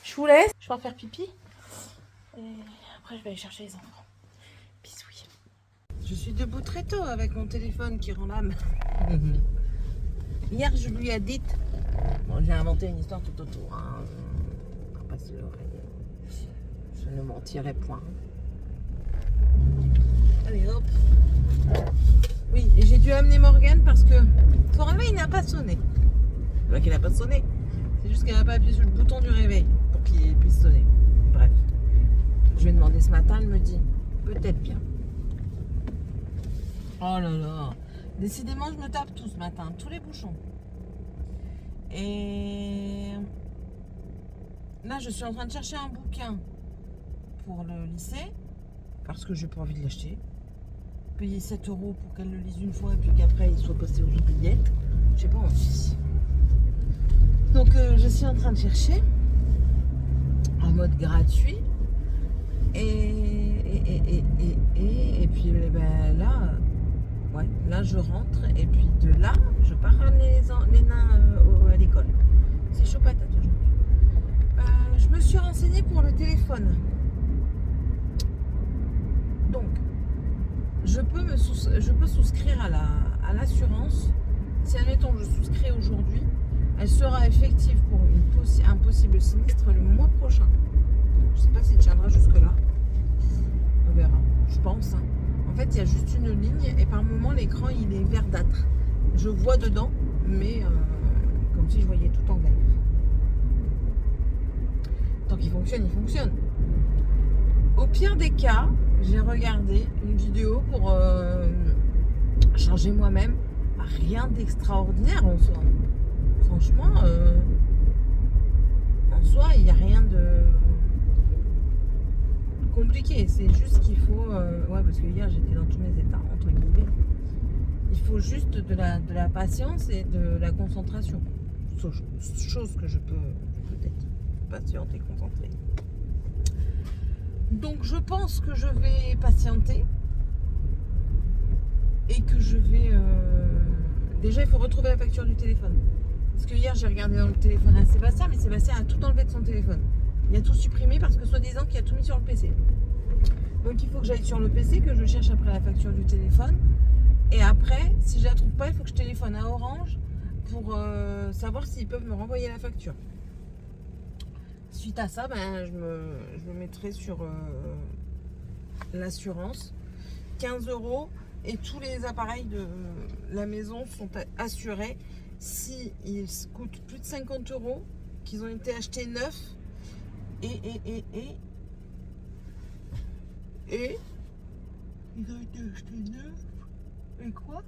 je vous laisse. Je vais faire pipi. Et après, je vais aller chercher les enfants. Bisous. Je suis debout très tôt avec mon téléphone qui rend l'âme. Hier, je lui ai dit... Bon, j'ai inventé une histoire tout autour. Hein. On va pas se leurrer. Je ne mentirai point. Allez, hop. Oui, et j'ai dû amener Morgane parce que son réveil n'a pas sonné. Là qu'il n'a pas sonné. C'est juste qu'elle n'a pas appuyé sur le bouton du réveil pour qu'il puisse sonner. Bref. Je lui ai demandé ce matin, elle me dit peut-être bien. Oh là là. Décidément, je me tape tout ce matin, tous les bouchons. Et là, je suis en train de chercher un bouquin pour le lycée parce que j'ai pas envie de l'acheter. Payer 7 € pour qu'elle le lise une fois et puis qu'après il soit passé aux oubliettes. J'ai pas envie. Donc je suis en train de chercher en mode gratuit et puis ben, là je rentre et puis de là je pars ramener les nains à l'école. C'est chaud patate aujourd'hui. Je me suis renseignée pour le téléphone. Donc je peux souscrire à l'assurance. Si admettons je souscris aujourd'hui, elle sera effective pour un possible sinistre le mois prochain. Je ne sais pas si tiendra jusque là. On verra. Je pense. Hein. En fait, il y a juste une ligne et par moment l'écran il est verdâtre. Je vois dedans, mais comme si je voyais tout en vert. Tant qu'il fonctionne, il fonctionne. Au pire des cas, j'ai regardé une vidéo pour changer moi-même. Rien d'extraordinaire en soi. Franchement, en soi, il n'y a rien de compliqué. C'est juste qu'il faut... ouais, parce que hier, j'étais dans tous mes états, entre guillemets. Il faut juste de la patience et de la concentration. Chose que je peux peut-être patienter et concentrer. Donc, je pense que je vais patienter. Et que je vais... Déjà, il faut retrouver la facture du téléphone. Parce que hier, j'ai regardé dans le téléphone à Sébastien, mais Sébastien a tout enlevé de son téléphone. Il a tout supprimé parce que soi-disant qu'il a tout mis sur le PC. Donc, il faut que j'aille sur le PC, que je cherche après la facture du téléphone. Et après, si je la trouve pas, il faut que je téléphone à Orange pour savoir s'ils peuvent me renvoyer la facture. Suite à ça, ben, je me mettrai sur l'assurance. 15 € et tous les appareils de la maison sont assurés si ils coûtent plus de 50 €, qu'ils ont été achetés neufs et ils ont été achetés neufs et quoi?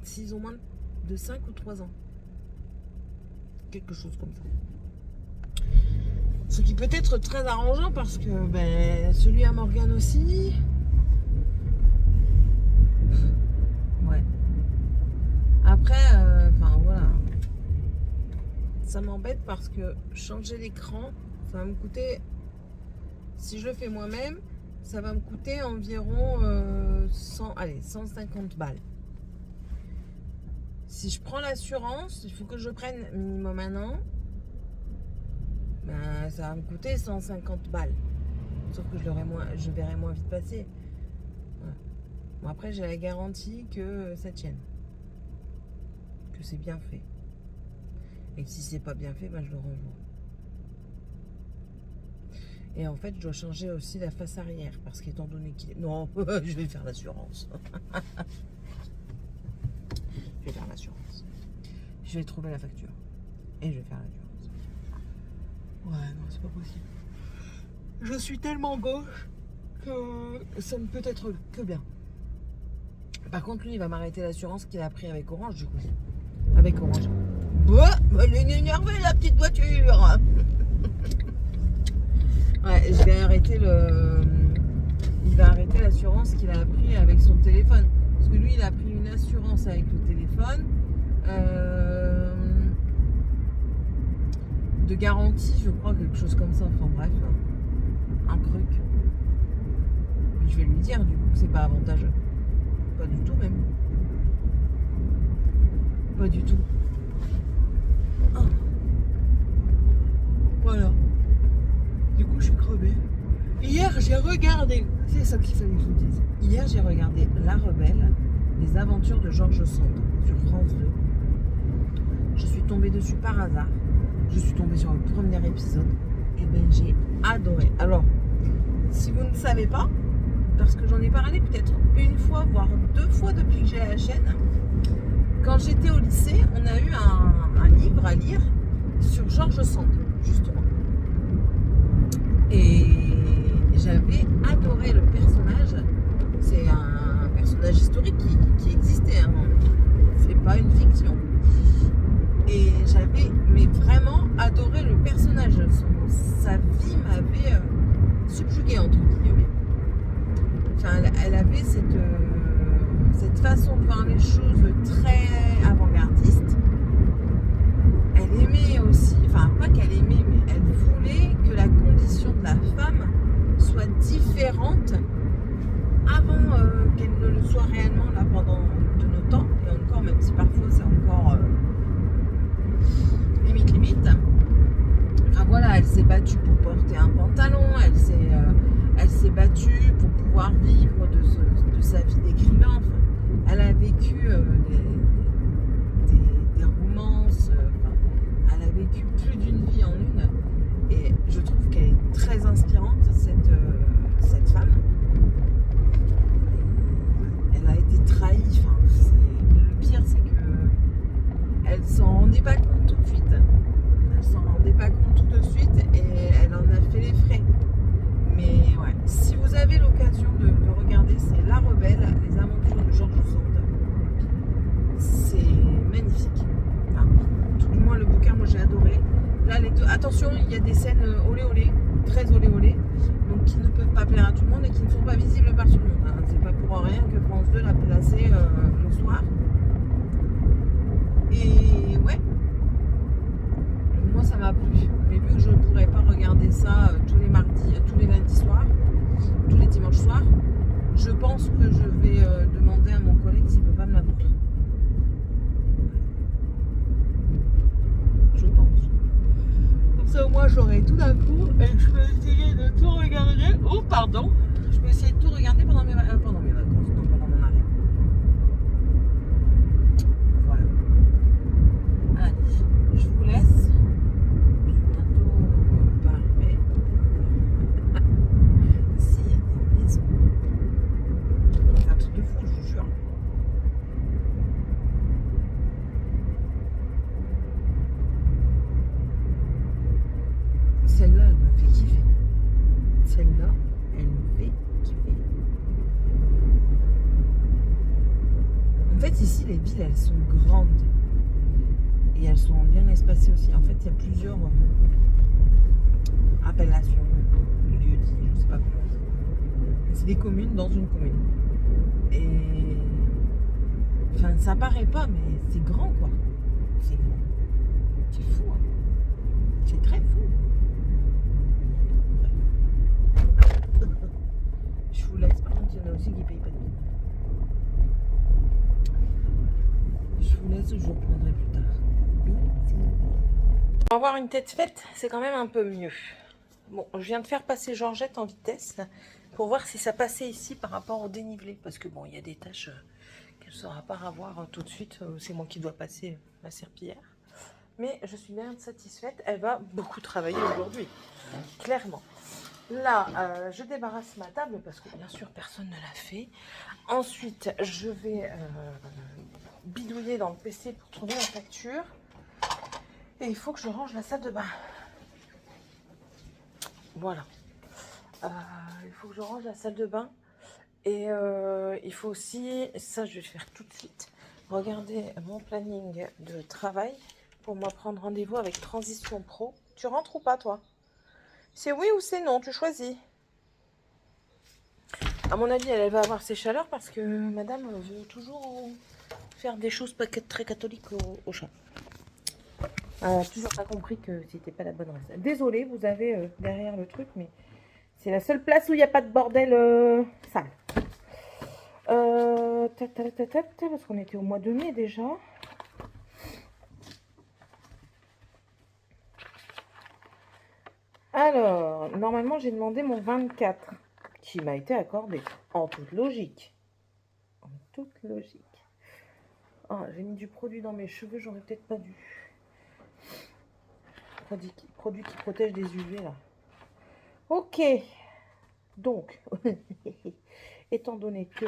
S'ils ont moins de 5 ou 3 ans. Quelque chose comme ça. Ce qui peut être très arrangeant parce que ben, celui à Morgane aussi. Ouais. Après, enfin voilà. Ça m'embête parce que changer l'écran, ça va me coûter, si je le fais moi-même, ça va me coûter environ 150 balles. Si je prends l'assurance, il faut que je prenne minimum 1 an. Ben, ça va me coûter 150 balles. Sauf que je verrai moins vite passer. Voilà. Bon, après, j'ai la garantie que ça tienne. Que c'est bien fait. Et que si c'est pas bien fait, ben, je le renvoie. Et en fait, je dois changer aussi la face arrière. Parce qu'étant donné qu'il est... Non, je vais faire l'assurance. Je vais faire l'assurance. Je vais trouver la facture. Et je vais faire l'assurance. Ouais, non, c'est pas possible. Je suis tellement gauche que ça ne peut être que bien. Par contre, lui, il va m'arrêter l'assurance qu'il a pris avec Orange, du coup. Avec Orange. Bah, elle est énervée, la petite voiture. Ouais, il va arrêter l'assurance qu'il a pris avec son téléphone. Parce que lui, il a pris une assurance avec le téléphone. De garantie, je crois, quelque chose comme ça. Enfin bref, un truc. Je vais lui dire du coup que c'est pas avantageux. Pas du tout même. Pas du tout. Ah. Voilà. Du coup, je suis crevée. Hier, j'ai regardé. C'est ça qu'il fallait que je vous dise. Hier, j'ai regardé La Rebelle, les aventures de George Sand sur France 2. Je suis tombée dessus par hasard. Je suis tombée sur le premier épisode. Et ben, j'ai adoré. Alors, si vous ne savez pas, parce que j'en ai parlé peut-être une fois, voire 2 fois depuis que j'ai la chaîne. Quand j'étais au lycée, on a eu un livre à lire sur George Sand, justement. Et j'avais adoré le personnage. C'est un personnage historique qui existait. Hein. C'est pas une fiction. Et j'avais vraiment adoré le personnage. Sa vie m'avait subjuguée, entre guillemets. Enfin, elle avait cette façon de voir les choses très avant-gardiste. Elle aimait aussi, enfin pas qu'elle aimait, mais elle voulait que la condition de la femme soit différente avant qu'elle ne le soit réellement là pendant de nos temps. Et encore, même si parfois c'est encore limite. Enfin voilà, elle s'est battue pour porter un pantalon, elle s'est battue pour pouvoir vivre de sa vie d'écrivain. Enfin, elle a vécu des romances, elle a vécu plus d'une vie en une. Et je trouve qu'elle est très inspirante, cette femme. Elle a été trahie. Enfin, le pire, c'est que elle s'en rendait pas compte tout de suite. Elle s'en rendait pas compte tout de suite et elle en a fait les frais. Mais ouais, si vous avez l'occasion de regarder, c'est La Rebelle, les aventures de George Sand. C'est magnifique. Enfin, tout du moins le bouquin, moi j'ai adoré. Là, les deux, attention, il y a des scènes olé olé, très olé olé, donc qui ne peuvent pas plaire à tout le monde et qui ne sont pas visibles par tout le monde. Hein. C'est pas pour rien que France 2 l'a placé le soir. Et ouais, moi ça m'a plu. Mais vu que je ne pourrais pas regarder ça tous les mardis, tous les lundis soirs, tous les dimanches soirs, je pense que je vais demander à mon collègue s'il peut pas me la voir. Je pense. Comme ça au moins j'aurai tout d'un coup et je peux essayer de tout regarder. Oh pardon. Je peux essayer de tout regarder pendant mes vacances, non pendant mon arrêt. Voilà. Allez, je vous laisse. Je suis bientôt pas arrivée. Ici, il y a des maisons. C'est un truc de fou, je vous jure. Celle-là, elle me fait kiffer. Celle-là, elle me fait kiffer. En fait, ici, les villes, elles sont grandes. Et elles sont bien espacées aussi. En fait, il y a plusieurs appellations, lieux-dits, je ne sais pas comment dire. C'est des communes dans une commune. Et enfin, ça paraît pas, mais c'est grand, quoi. C'est grand. C'est fou, hein. C'est très fou. Je vous laisse. Par contre, il y en a aussi qui payent pas de mine. Je vous laisse, je vous reprendrai plus tard. Pour avoir une tête faite, c'est quand même un peu mieux. Bon, je viens de faire passer Georgette en vitesse pour voir si ça passait ici par rapport au dénivelé. Parce que bon, il y a des tâches qu'elle ne saura pas avoir tout de suite. C'est moi qui dois passer la serpillière. Mais je suis bien satisfaite. Elle va beaucoup travailler aujourd'hui, clairement. Là, je débarrasse ma table parce que bien sûr, personne ne l'a fait. Ensuite, je vais bidouiller dans le PC pour trouver la facture. Et il faut que je range la salle de bain. Voilà. Il faut que je range la salle de bain. Et il faut aussi, ça je vais le faire tout de suite, regarder mon planning de travail pour moi prendre rendez-vous avec Transition Pro. Tu rentres ou pas, toi? C'est oui ou c'est non, tu choisis. À mon avis, elle va avoir ses chaleurs parce que madame veut toujours faire des choses pas très catholiques au chat. Toujours pas compris que c'était pas la bonne recette. Désolée, vous avez derrière le truc, mais c'est la seule place où il n'y a pas de bordel sale. Parce qu'on était au mois de mai déjà. Alors, normalement, j'ai demandé mon 24, qui m'a été accordé, en toute logique. En toute logique. Ah, j'ai mis du produit dans mes cheveux, j'aurais peut-être pas dû. Produit qui protège des UV, là. Ok. Donc, étant donné que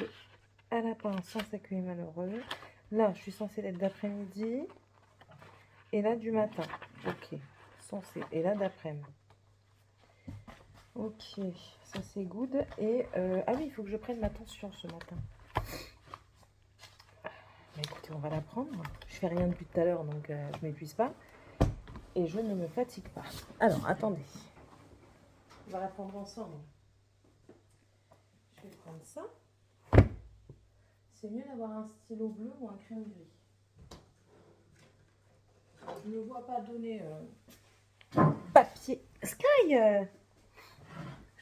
à lapin sans accueil malheureux, là, je suis censée l'être d'après-midi, et là, du matin. Ok. Censé. Et là, d'après-midi. Ok, ça c'est good. Et ah oui, il faut que je prenne ma tension ce matin. Bah, écoutez, on va la prendre. Je fais rien depuis tout à l'heure, donc je m'épuise pas. Et je ne me fatigue pas. Alors, attendez. On va la prendre ensemble. Je vais prendre ça. C'est mieux d'avoir un stylo bleu ou un crayon gris. Je ne vois pas donner papier. Sky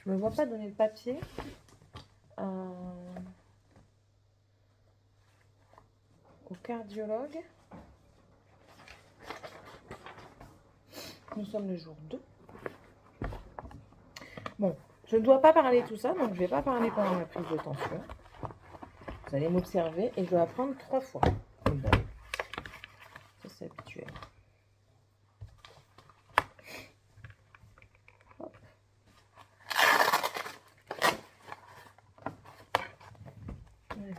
Je me vois pas donner le papier. Au cardiologue. Nous sommes le jour 2. Bon, je ne dois pas parler tout ça, donc je ne vais pas parler pendant ma prise de tension. Vous allez m'observer et je dois apprendre 3 fois. Ça, c'est habituel. Hop. Allez.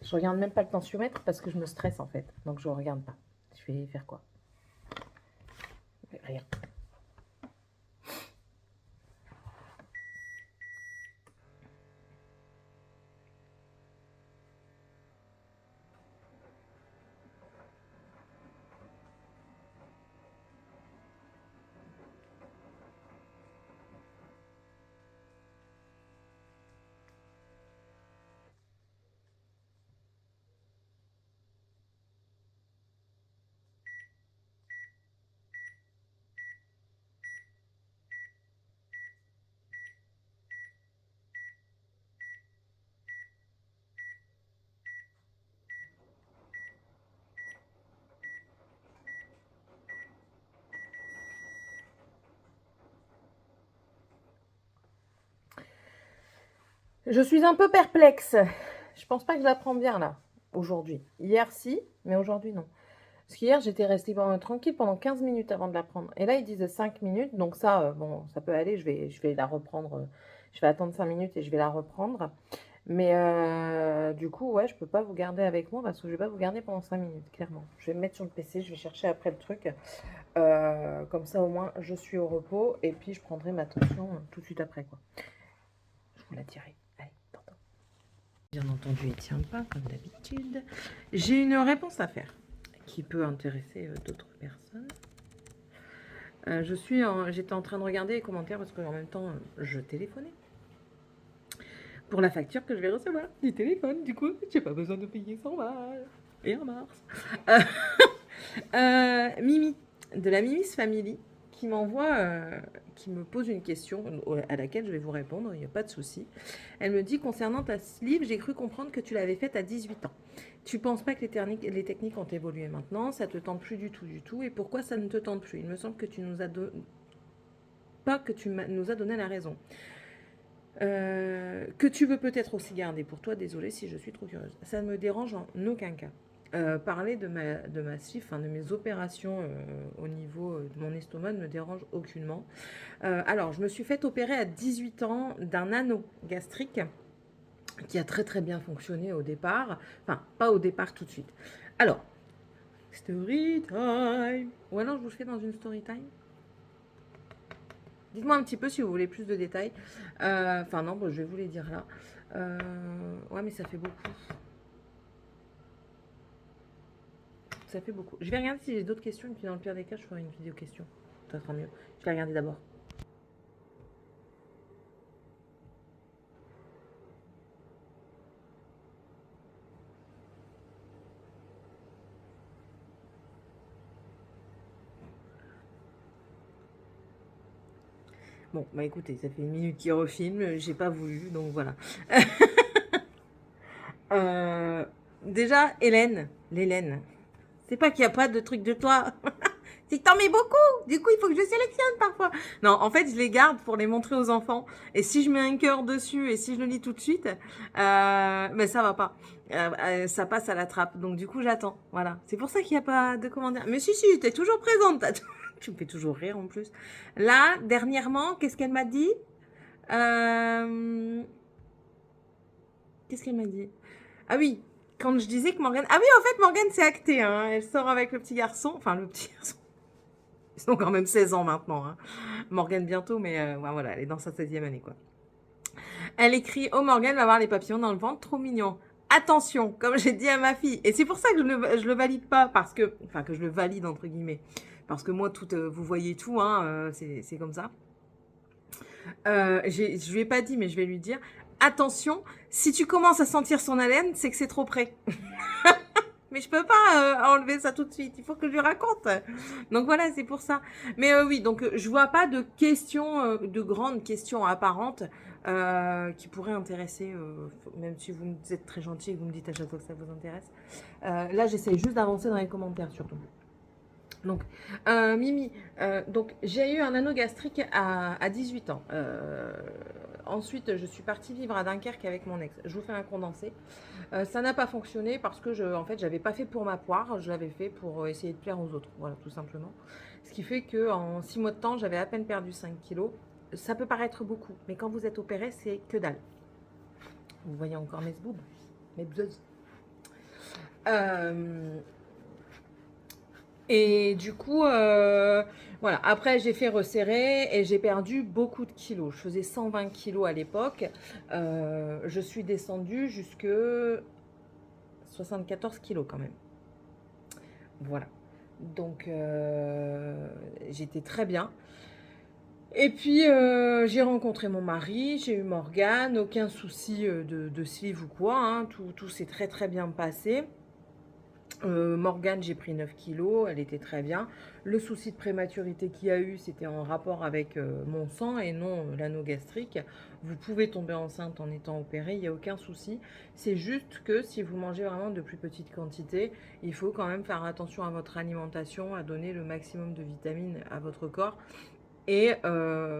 Je regarde même pas le tensiomètre parce que je me stresse en fait. Donc je regarde pas. Je vais faire quoi? Rien. Je suis un peu perplexe. Je pense pas que je la prends bien là, aujourd'hui. Hier si, mais aujourd'hui non. Parce qu'hier j'étais restée tranquille pendant 15 minutes avant de la prendre. Et là ils disent 5 minutes, donc ça, bon, ça peut aller, je vais la reprendre. Je vais attendre 5 minutes et je vais la reprendre. Mais du coup, ouais, je peux pas vous garder avec moi parce que je vais pas vous garder pendant 5 minutes, clairement. Je vais me mettre sur le PC, je vais chercher après le truc. Comme ça au moins je suis au repos et puis je prendrai ma tension tout de suite après, quoi. Je vous la dirai. Allez, tantôt. Bien entendu, il tient pas comme d'habitude. J'ai une réponse à faire qui peut intéresser d'autres personnes. J'étais en train de regarder les commentaires parce qu'en même temps, je téléphonais pour la facture que je vais recevoir du téléphone. Du coup, j'ai pas besoin de payer 100 balles. Et en mars. Mimi, de la Mimi's Family, qui qui me pose une question à laquelle je vais vous répondre, il n'y a pas de souci. Elle me dit, concernant ta sleeve, j'ai cru comprendre que tu l'avais faite à 18 ans. Tu penses pas que les techniques ont évolué maintenant, ça te tente plus du tout, et pourquoi ça ne te tente plus? Il me semble que tu nous as nous as donné la raison. Que tu veux peut-être aussi garder pour toi, désolée si je suis trop curieuse. Ça ne me dérange en aucun cas. Parler de ma sleeve, de mes opérations au niveau de mon estomac ne me dérange aucunement. Alors, je me suis fait opérer à 18 ans d'un anneau gastrique qui a très très bien fonctionné au départ. Enfin, pas au départ tout de suite. Alors, story time. Ou alors je vous le fais dans une story time. Dites-moi un petit peu si vous voulez plus de détails. Enfin non, bon, je vais vous les dire là. Ouais, mais ça fait beaucoup. Ça fait beaucoup. Je vais regarder si j'ai d'autres questions et puis dans le pire des cas, je ferai une vidéo question. Ça sera mieux. Je vais regarder d'abord. Bon, bah écoutez, ça fait une minute qu'il refilme, j'ai pas voulu, donc voilà. Euh, déjà, Hélène, l'Hélène, c'est pas qu'il n'y a pas de truc de toi. C'est que t'en mets beaucoup. Du coup, il faut que je sélectionne parfois. Non, en fait, je les garde pour les montrer aux enfants. Et si je mets un cœur dessus et si je le lis tout de suite, ben ça va pas. Ça passe à la trappe. Donc du coup, j'attends. Voilà. C'est pour ça qu'il n'y a pas de commentaires. Mais si, t'es toujours présente. Tu me fais toujours rire en plus. Là, dernièrement, qu'est-ce qu'elle m'a dit Qu'est-ce qu'elle m'a dit? Ah oui, quand je disais que Morgane... Ah oui, en fait, Morgane, c'est acté. Hein. Elle sort avec le petit garçon. Enfin, le petit garçon. Ils ont quand même 16 ans maintenant. Hein. Morgane bientôt, mais voilà, elle est dans sa 16e année, quoi. Elle écrit: Oh, Morgane va avoir les papillons dans le ventre, trop mignon. Attention, comme j'ai dit à ma fille. Et c'est pour ça que je le valide pas, parce que... Enfin, que je le valide, entre guillemets. Parce que moi, tout, vous voyez tout, hein, c'est comme ça. Je lui ai pas dit, mais je vais lui dire: Attention, si tu commences à sentir son haleine, c'est que c'est trop près. Mais je peux pas enlever ça tout de suite. Il faut que je lui raconte. Donc voilà, c'est pour ça. Mais oui, donc je vois pas de questions, de grandes questions apparentes qui pourraient intéresser, même si vous êtes très gentil et que vous me dites à chaque fois que ça vous intéresse. Là, j'essaye juste d'avancer dans les commentaires surtout. Donc, Mimi, donc j'ai eu un anneau gastrique à 18 ans. Ensuite, je suis partie vivre à Dunkerque avec mon ex. Je vous fais un condensé. Ça n'a pas fonctionné parce que en fait, j'avais pas fait pour ma poire, je l'avais fait pour essayer de plaire aux autres, voilà, tout simplement. Ce qui fait qu'en 6 mois de temps, j'avais à peine perdu 5 kilos. Ça peut paraître beaucoup, mais quand vous êtes opéré, c'est que dalle. Vous voyez encore mes boobs, mes bzeuses. Et du coup, voilà. Après, j'ai fait resserrer et j'ai perdu beaucoup de kilos. Je faisais 120 kilos à l'époque. Je suis descendue jusque 74 kilos quand même. Voilà. Donc, j'étais très bien. Et puis, j'ai rencontré mon mari, j'ai eu Morgane, aucun souci de sleeve ou quoi. Hein, tout s'est très très bien passé. Morgane, j'ai pris 9 kilos, elle était très bien. Le souci de prématurité qu'il y a eu, c'était en rapport avec mon sang et non l'anneau gastrique. Vous pouvez tomber enceinte en étant opéré, il n'y a aucun souci. C'est juste que si vous mangez vraiment de plus petites quantités, il faut quand même faire attention à votre alimentation, à donner le maximum de vitamines à votre corps et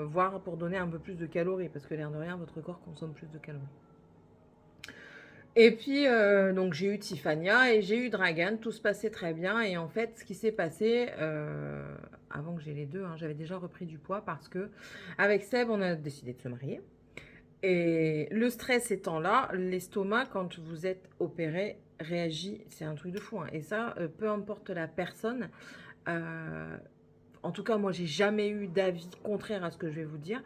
voir pour donner un peu plus de calories, parce que l'air de rien, votre corps consomme plus de calories. Et puis, donc j'ai eu Tiffania et j'ai eu Dragan, tout se passait très bien. Et en fait, ce qui s'est passé, avant que j'ai les deux, hein, j'avais déjà repris du poids parce que avec Seb, on a décidé de se marier. Et le stress étant là, l'estomac, quand vous êtes opéré, réagit, c'est un truc de fou. Hein. Et ça, peu importe la personne, en tout cas, moi, j'ai jamais eu d'avis contraire à ce que je vais vous dire.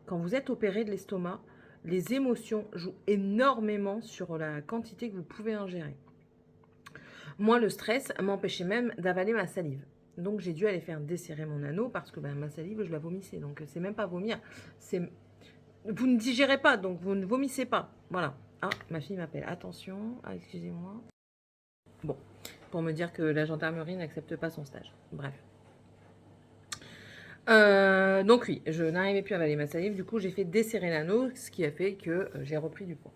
Quand vous êtes opéré de l'estomac, les émotions jouent énormément sur la quantité que vous pouvez ingérer. Moi, le stress m'empêchait même d'avaler ma salive. Donc, j'ai dû aller faire desserrer mon anneau parce que ma salive, je la vomissais. Donc, c'est même pas vomir. Vous ne digérez pas, donc vous ne vomissez pas. Voilà. Ah, ma fille m'appelle. Attention. Ah, excusez-moi. Bon, pour me dire que la gendarmerie n'accepte pas son stage. Bref. Donc oui, je n'arrivais plus à avaler ma salive, du coup j'ai fait desserrer l'anneau, ce qui a fait que j'ai repris du poids.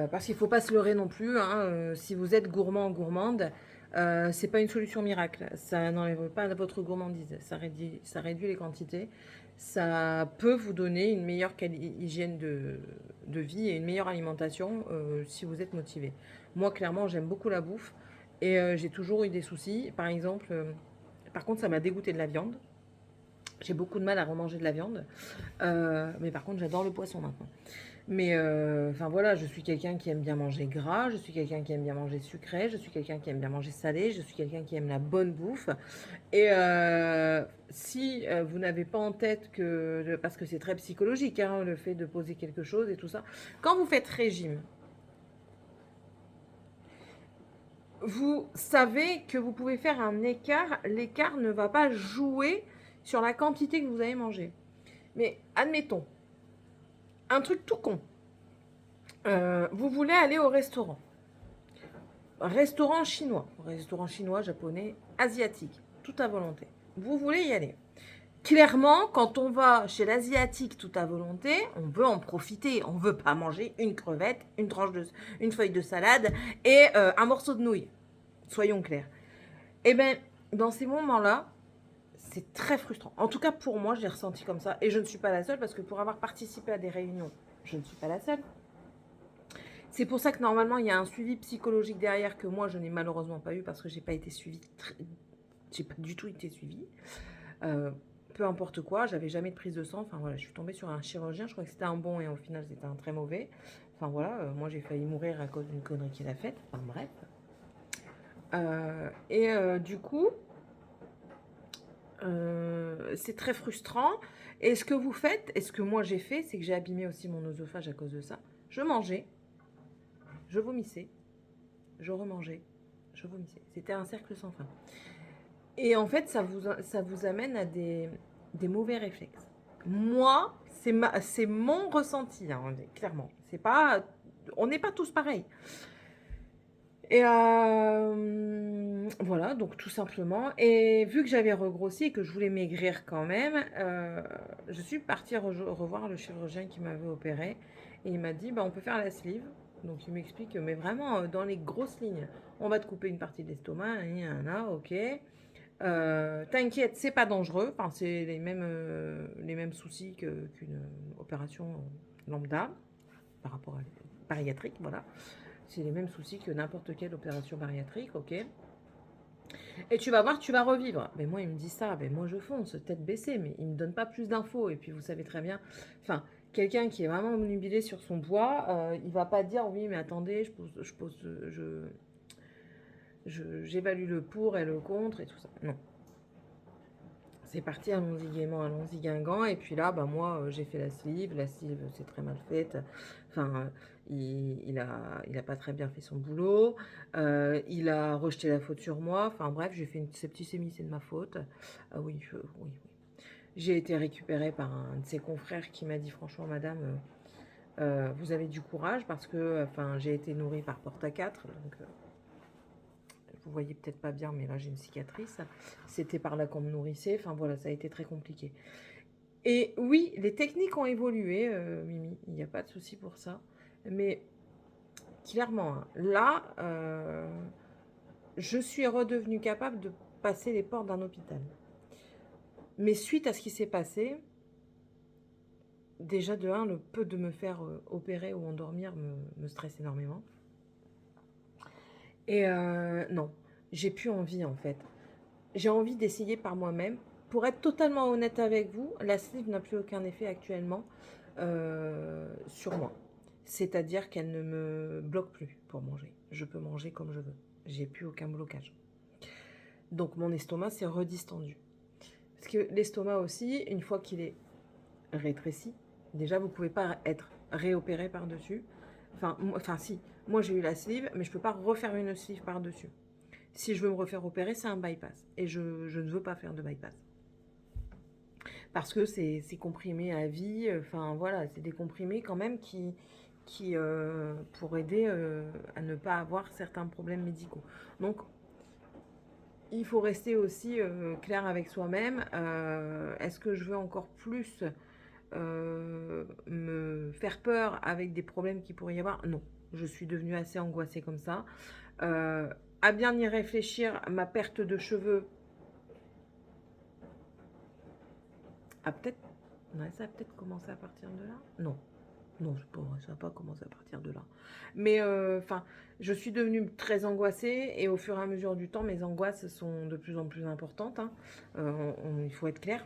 Parce qu'il ne faut pas se leurrer non plus, hein, si vous êtes gourmand ou gourmande, c'est pas une solution miracle, ça n'enlève pas votre gourmandise, ça réduit les quantités, ça peut vous donner une meilleure hygiène de vie et une meilleure alimentation si vous êtes motivé. Moi clairement j'aime beaucoup la bouffe et j'ai toujours eu des soucis, par exemple, par contre ça m'a dégoûté de la viande. J'ai beaucoup de mal à remanger de la viande. Mais par contre, j'adore le poisson maintenant. Mais enfin voilà, je suis quelqu'un qui aime bien manger gras, je suis quelqu'un qui aime bien manger sucré, je suis quelqu'un qui aime bien manger salé, je suis quelqu'un qui aime la bonne bouffe. Et si vous n'avez pas en tête que, parce que c'est très psychologique, hein, le fait de poser quelque chose et tout ça, quand vous faites régime, vous savez que vous pouvez faire un écart, l'écart ne va pas jouer sur la quantité que vous avez mangé. Mais admettons, un truc tout con. Vous voulez aller au restaurant. Restaurant chinois, japonais, asiatique, tout à volonté. Vous voulez y aller. Clairement, quand on va chez l'asiatique tout à volonté, on veut en profiter. On veut pas manger une crevette, une feuille de salade et un morceau de nouille. Soyons clairs. Eh bien, dans ces moments-là, c'est très frustrant. En tout cas, pour moi, je l'ai ressenti comme ça. Et je ne suis pas la seule parce que pour avoir participé à des réunions, je ne suis pas la seule. C'est pour ça que normalement, il y a un suivi psychologique derrière que moi, je n'ai malheureusement pas eu parce que j'ai pas été suivie. J'ai pas du tout été suivie. Peu importe quoi, j'avais jamais de prise de sang. Enfin voilà, je suis tombée sur un chirurgien. Je crois que c'était un bon et au final, c'était un très mauvais. Enfin voilà, moi, j'ai failli mourir à cause d'une connerie qu'il a faite. Enfin bref. Du coup, c'est très frustrant. Et ce que vous faites, et ce que moi j'ai fait, c'est que j'ai abîmé aussi mon oesophage à cause de ça. Je mangeais, je vomissais, je remangeais, je vomissais. C'était un cercle sans fin. Et en fait, ça vous amène à des mauvais réflexes. Moi, c'est mon ressenti, hein, clairement. C'est pas, on n'est pas tous pareils. Et voilà, donc tout simplement. Et vu que j'avais regrossi et que je voulais maigrir quand même, je suis partie revoir le chirurgien qui m'avait opéré. Et il m'a dit, bah, on peut faire la sleeve. Donc il m'explique, mais vraiment dans les grosses lignes, on va te couper une partie de l'estomac, ok. T'inquiète, c'est pas dangereux. Enfin, c'est les mêmes soucis qu'une opération lambda par rapport à bariatrique, voilà. C'est les mêmes soucis que n'importe quelle opération bariatrique, ok. Et tu vas voir, tu vas revivre. Mais moi, il me dit ça, mais moi je fonce, tête baissée, mais il me donne pas plus d'infos. Et puis vous savez très bien, enfin, quelqu'un qui est vraiment obnubilé sur son poids, il va pas dire oui, mais attendez, j'évalue le pour et le contre et tout ça. Non. C'est parti, allons-y gaiement, allons-y guingant. Et puis là, bah, moi, j'ai fait la sleeve. La sleeve, c'est très mal faite. Enfin, il a pas très bien fait son boulot. Il a rejeté la faute sur moi. Enfin, bref, j'ai fait une septicémie, c'est de ma faute. Ah oui, oui. J'ai été récupérée par un de ses confrères qui m'a dit, franchement, madame, vous avez du courage parce que enfin, j'ai été nourrie par porte à 4. Donc, vous voyez peut-être pas bien, mais là j'ai une cicatrice. C'était par là qu'on me nourrissait. Enfin voilà, ça a été très compliqué. Et oui, les techniques ont évolué, Mimi. Il n'y a pas de souci pour ça. Mais clairement, hein, là, je suis redevenue capable de passer les portes d'un hôpital. Mais suite à ce qui s'est passé, déjà de un, le peu de me faire opérer ou endormir me stresse énormément. Et non, j'ai plus envie en fait. J'ai envie d'essayer par moi-même. Pour être totalement honnête avec vous, la sleeve n'a plus aucun effet actuellement sur moi. C'est-à-dire qu'elle ne me bloque plus pour manger. Je peux manger comme je veux. J'ai plus aucun blocage. Donc mon estomac s'est redistendu. Parce que l'estomac aussi, une fois qu'il est rétréci, déjà vous ne pouvez pas être réopéré par-dessus. Enfin si, moi j'ai eu la sleeve, mais je ne peux pas refaire une sleeve par-dessus. Si je veux me refaire opérer, c'est un bypass. Et je ne veux pas faire de bypass. Parce que c'est comprimé à vie. Enfin, voilà, c'est des comprimés quand même qui pour aider à ne pas avoir certains problèmes médicaux. Donc, il faut rester aussi clair avec soi-même. Est-ce que je veux encore plus me faire peur avec des problèmes qu'il pourrait y avoir? Non, je suis devenue assez angoissée comme ça. À bien y réfléchir, ma perte de cheveux a peut-être... ça a peut-être commencé à partir de là. Non, ça n'a pas commencé à partir de là. Mais enfin, je suis devenue très angoissée et au fur et à mesure du temps, mes angoisses sont de plus en plus importantes. Hein. Il faut être clair.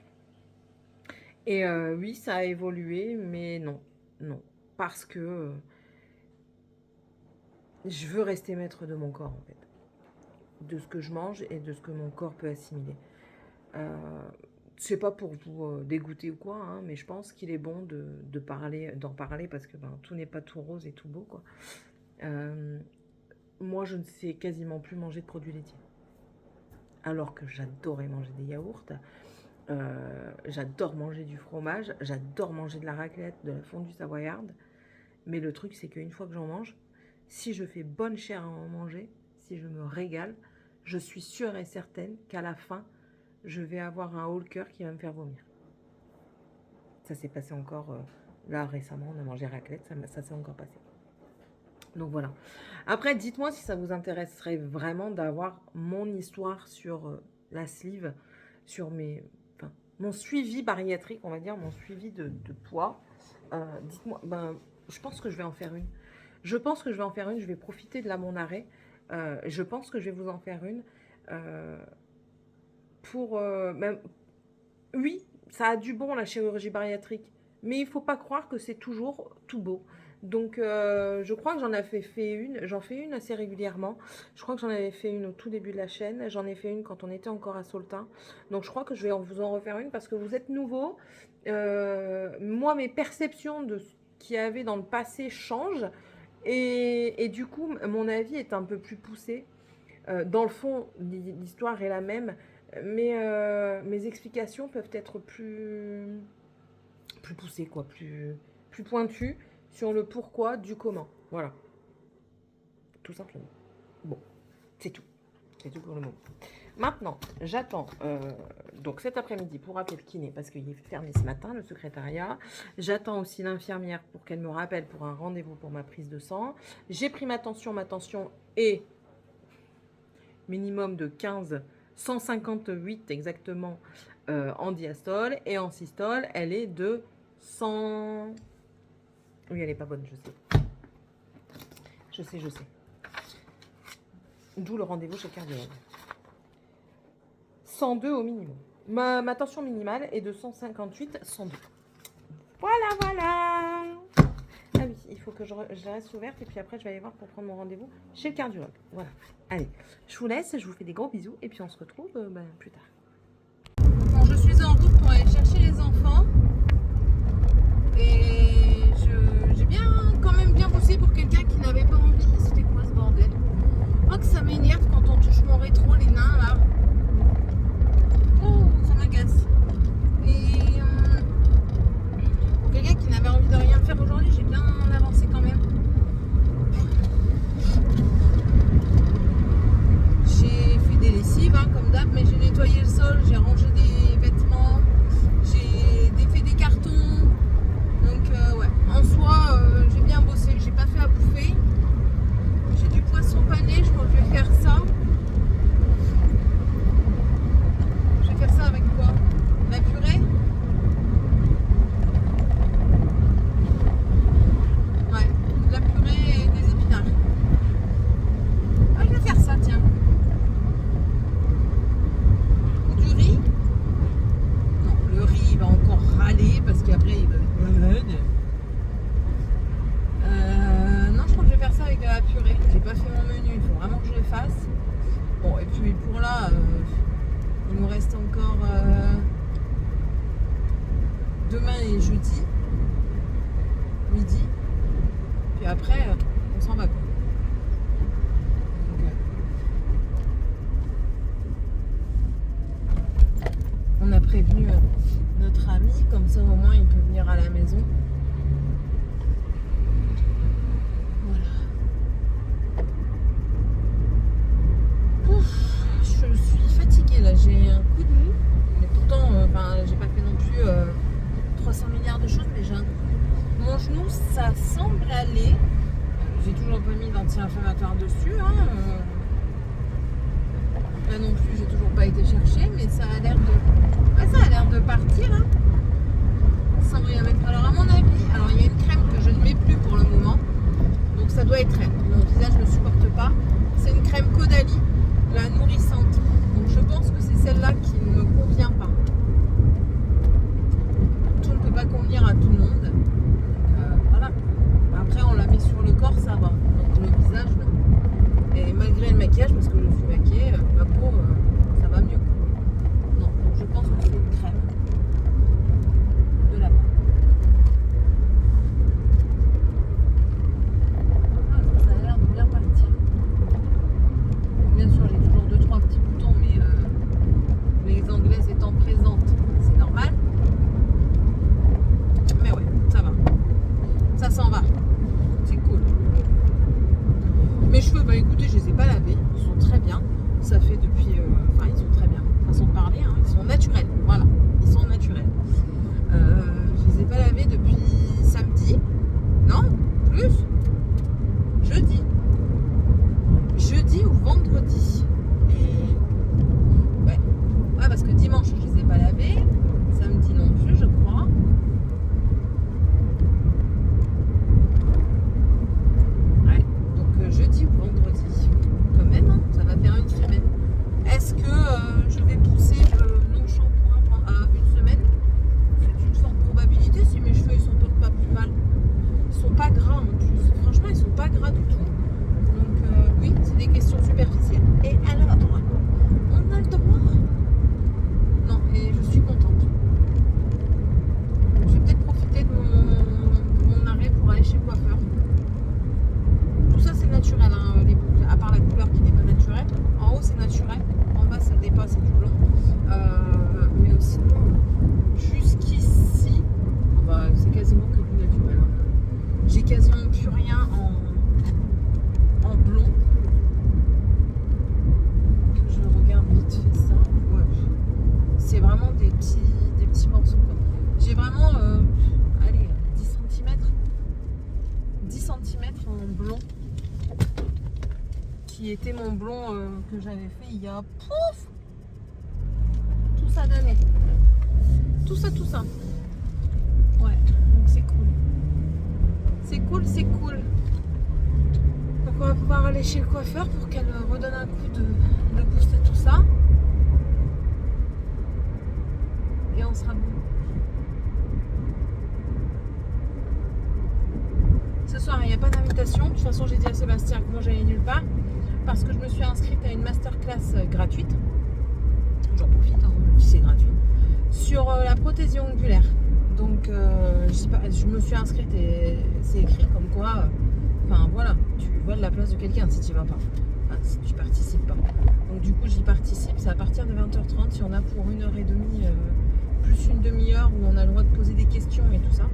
Et oui, ça a évolué, mais non, non. Parce que je veux rester maître de mon corps, en fait. De ce que je mange et de ce que mon corps peut assimiler. C'est pas pour vous dégoûter ou quoi, hein, mais je pense qu'il est bon d'en parler parce que ben, tout n'est pas tout rose et tout beau, quoi. Moi, je ne sais quasiment plus manger de produits laitiers. Alors que j'adorais manger des yaourts, j'adore manger du fromage, j'adore manger de la raclette, de la fondue savoyarde. Mais le truc, c'est qu'une fois que j'en mange, si je fais bonne chère à en manger, si je me régale, je suis sûre et certaine qu'à la fin, je vais avoir un haut le cœur qui va me faire vomir. Ça s'est passé encore là récemment, on a mangé raclette, ça s'est encore passé. Donc voilà. Après, dites-moi si ça vous intéresserait vraiment d'avoir mon histoire sur la sleeve, sur mon suivi bariatrique, on va dire, mon suivi de poids. Dites-moi, je pense que je vais en faire une. Je vais profiter de mon arrêt. Je pense que je vais vous en faire une. Oui, ça a du bon la chirurgie bariatrique, mais il ne faut pas croire que c'est toujours tout beau. Donc, je crois que j'en fais une assez régulièrement. Je crois que j'en avais fait une au tout début de la chaîne. J'en ai fait une quand on était encore à Soltin. Donc, je crois que je vais vous en refaire une parce que vous êtes nouveau. Moi, mes perceptions de ce qu'il y avait dans le passé changent. Et du coup, mon avis est un peu plus poussé. Dans le fond, l'histoire est la même. Mais mes explications peuvent être plus poussées, quoi, plus pointues sur le pourquoi du comment. Voilà. Tout simplement. Bon, c'est tout. C'est tout pour le moment. Maintenant, j'attends donc cet après-midi pour appeler le kiné parce qu'il est fermé ce matin, le secrétariat. J'attends aussi l'infirmière pour qu'elle me rappelle pour un rendez-vous pour ma prise de sang. J'ai pris ma tension est minimum de 158 exactement en diastole et en systole, elle est de 100. Oui, elle n'est pas bonne, je sais. D'où le rendez-vous chez le cardiologue. 102 au minimum. Ma tension minimale est de 158, 102. Voilà. Ah oui, il faut que je reste ouverte et puis après je vais aller voir pour prendre mon rendez-vous chez le cardiologue. Voilà. Allez, je vous laisse, je vous fais des gros bisous et puis on se retrouve plus tard. Bon, je suis en route pour aller chercher les enfants et j'ai quand même bien bossé pour quelqu'un qui n'avait pas envie. C'était quoi ce bordel? Oh, que ça m'énerve quand on touche mon rétro, les nains là. Oh, ça m'agace. Et pour quelqu'un qui n'avait envie de rien faire aujourd'hui, j'ai bien avancé quand même. J'ai fait des lessives, hein, comme d'hab, mais j'ai nettoyé le sol, j'ai rangé des vêtements, j'ai défait des cartons. Donc ouais, en soi, j'ai bien bossé, j'ai pas fait à bouffer. J'ai du poisson pané, je crois que je vais faire ça. Je vais faire ça avec quoi? La purée? Ouais, de la purée et des épinards. Ah, je vais faire ça, tiens. Ou du riz? Non, le riz, il va encore râler parce qu'après, il va être malade. Non, je crois que je vais faire ça avec de la purée. J'ai pas fait mon menu, il faut vraiment que je le fasse. Bon, et puis pour là, il nous reste encore demain et jeudi, midi. Puis après, on s'en va quoi. Donc, on a prévenu notre ami, comme ça au moins il peut venir à la maison. Je suis fatiguée là, j'ai un coup de mou, mais pourtant, j'ai pas fait non plus 300 milliards de choses, mais j'ai un coup de mou. Mon genou, ça semble aller. J'ai toujours pas mis d'anti-inflammatoire dessus. Hein. Là non plus, j'ai toujours pas été chercher, mais ça a l'air de partir. Hein. Sans rien mettre. Alors à mon avis, il y a une crème que je ne mets plus pour le moment, donc ça doit être elle. Mon visage ne supporte pas. C'est une crème Caudalie, la nourrissante. Donc je pense que c'est celle-là qui ne me convient pas. ça s'en va. C'est cool. Mes cheveux, bah écoutez, je les ai pas lavés. Ils sont très bien. Ça fait depuis... Enfin, ils sont très bien. Façon de parler, hein. Ils sont naturels. Voilà. Ils sont naturels. Je les ai pas lavés depuis samedi. Non, plus. Jeudi. Jeudi ou vendredi. Et... Ouais. Ouais, parce que dimanche, je les ai pas lavés. Samedi non plus, je crois. Ouais. Donc jeudi ou vendredi. Quand même, hein, ça va faire une semaine. Est-ce que je vais pousser le non-shampoing à une semaine? C'est une forte probabilité si mes cheveux ils sont pas plus mal. Ils sont pas gras en plus. Franchement, ils sont pas gras du tout. Donc oui, c'est des questions superficielles. Et alors, on a le droit. Non, et je suis contente. Je vais peut-être profiter de mon arrêt pour aller chez le coiffeur. Tout ça c'est naturel, hein, les boucles, à part la couleur qui n'est pas naturelle. En haut c'est naturel, en bas ça dépasse, c'est du blond. Mais aussi jusqu'ici, bah, c'est quasiment que du naturel. Hein. J'ai quasiment plus rien en blond. Que je regarde vite fait ça. Ouais. C'est vraiment des petits morceaux. J'ai vraiment, allez, 10 cm. 10 cm en blond. Qui était mon blond que j'avais fait il y a pouf tout ça d'année. Tout ça. Ouais, donc c'est cool. C'est cool. Donc on va pouvoir aller chez le coiffeur pour qu'elle redonne un coup de boost à tout ça. Et on sera bon. Ce soir, il n'y a pas d'invitation. De toute façon, j'ai dit à Sébastien que moi j'allais nulle part. Parce que je me suis inscrite à une masterclass gratuite. J'en profite, hein, c'est gratuit. Sur la prothésie ongulaire. Donc, je me suis inscrite et c'est écrit comme quoi. Enfin, voilà, tu vois de la place de quelqu'un si tu n'y vas pas. Enfin, si tu participes pas. Donc, du coup, j'y participe. C'est à partir de 20h30. Il y en a pour 1h30, plus une demi-heure où on a le droit de poser des questions et tout ça.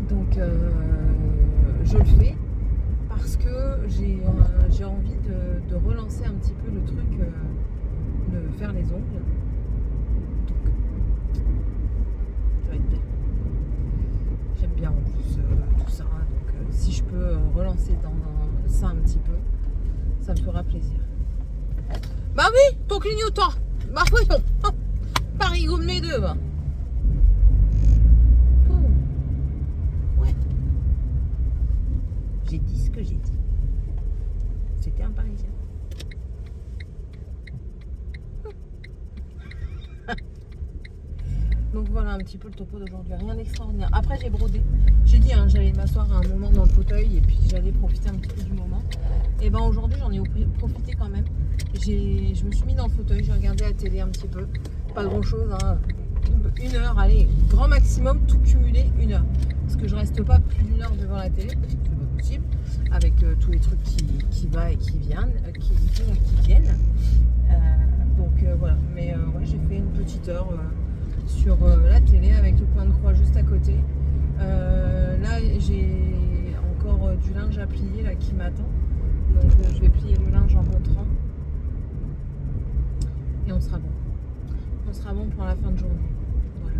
Donc, je le fais. Parce que j'ai envie de relancer un petit peu le truc de faire les ongles. Donc, ça va être bien. J'aime bien en plus tout ça. Donc si je peux relancer dans ça un petit peu, ça me fera plaisir. Bah oui, ton clignotant. Bah voyons. Paris goût de mes deux. Bah. Ouais. J'ai dit ce que j'ai dit. C'était un Parisien. Donc voilà un petit peu le topo d'aujourd'hui. Rien d'extraordinaire. Après j'ai brodé. J'ai dit hein, j'allais m'asseoir à un moment dans le fauteuil et puis j'allais profiter un petit peu du moment. Et ben aujourd'hui j'en ai profité quand même. Je me suis mis dans le fauteuil, j'ai regardé la télé un petit peu. Pas grand chose, hein. 1 heure, allez, grand maximum, tout cumulé 1 heure. Parce que je reste pas plus d'1 heure devant la télé, c'est pas possible, avec tous les trucs qui va et qui viennent, qui vont et qui viennent. Donc voilà, mais ouais, j'ai fait une petite heure sur la télé avec le point de croix juste à côté. Là, j'ai encore du linge à plier là qui m'attend. Donc je vais plier le linge en rentrant. Et on sera bon. On sera bon pour la fin de journée. Voilà.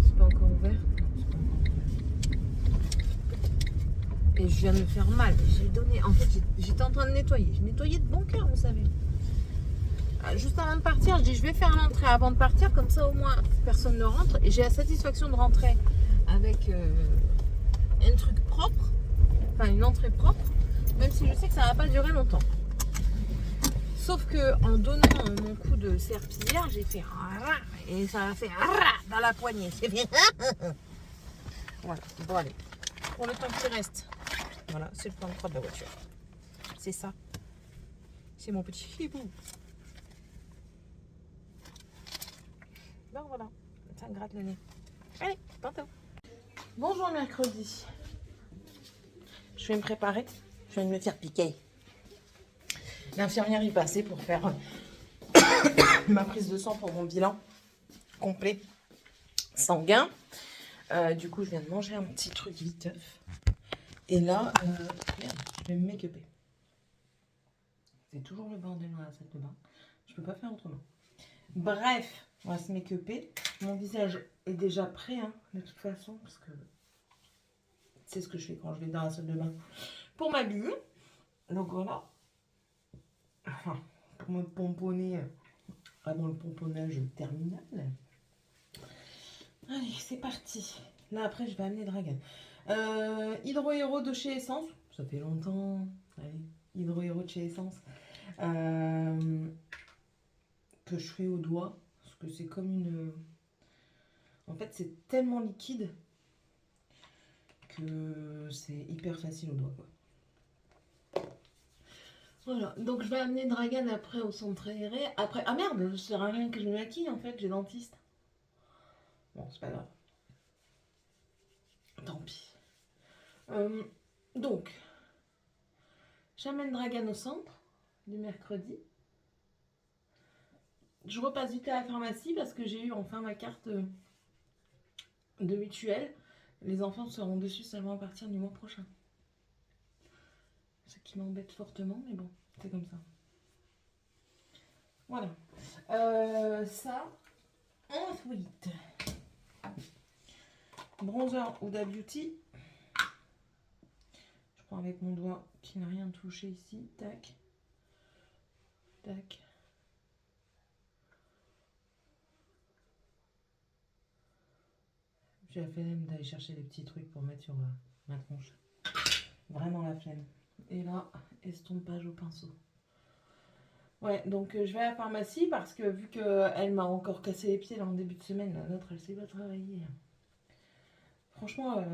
C'est pas encore ouvert? Non, c'est pas encore ouvert. Et je viens de me faire mal. J'ai donné. En fait, j'étais en train de nettoyer. Je nettoyais de bon cœur, vous savez. Juste avant de partir, je dis je vais faire l'entrée avant de partir, comme ça au moins personne ne rentre. Et j'ai la satisfaction de rentrer avec un truc propre, enfin une entrée propre, même si je sais que ça va pas durer longtemps. Sauf que en donnant mon coup de serpillière, j'ai fait et ça a fait dans la poignée. C'est bien. Voilà. Bon allez. Pour le temps qui reste, voilà, c'est le plan de croix de la voiture. C'est ça. C'est mon petit hibou. Ben voilà, ça me gratte le nez. Allez, tantôt. Bonjour mercredi. Je vais me préparer. Je vais me faire piquer. L'infirmière y passait pour faire ma prise de sang pour mon bilan complet sanguin. Du coup, je viens de manger un petit truc viteuf. Et là, merde, je vais me make-upper. C'est toujours le bordel dans la salle de bain. Je peux pas faire autrement. Bref, on va se make-upper. Mon visage est déjà prêt, hein, de toute façon, parce que c'est ce que je fais quand je vais dans la salle de bain pour m'habiller. Donc voilà. Enfin, pour me pomponner, vraiment le pomponnage terminal. Allez, c'est parti. Là, après, je vais amener Dragan. Hydro Hero de chez Essence. Ça fait longtemps. Allez, Hydro Hero de chez Essence. Que je fais au doigt. Parce que c'est comme une... En fait, c'est tellement liquide que c'est hyper facile au doigt, quoi. Voilà, donc je vais amener Dragan après au centre aéré. Après, ah merde, ça sert à rien que je me maquille en fait, j'ai dentiste. Bon, c'est pas grave. Tant pis. Donc, j'amène Dragan au centre du mercredi. Je repasse vite à la pharmacie parce que j'ai eu enfin ma carte de mutuelle. Les enfants seront dessus seulement à partir du mois prochain. Ce qui m'embête fortement, mais bon, c'est comme ça. Voilà. Ça, ensuite, bronzer Huda Beauty. Je prends avec mon doigt qui n'a rien touché ici. Tac. Tac. J'ai la flemme d'aller chercher des petits trucs pour mettre sur ma tronche. Vraiment la flemme. Et là, estompage au pinceau. Ouais, donc je vais à la pharmacie parce que vu qu'elle m'a encore cassé les pieds là en début de semaine, l'autre elle sait pas travailler. Franchement,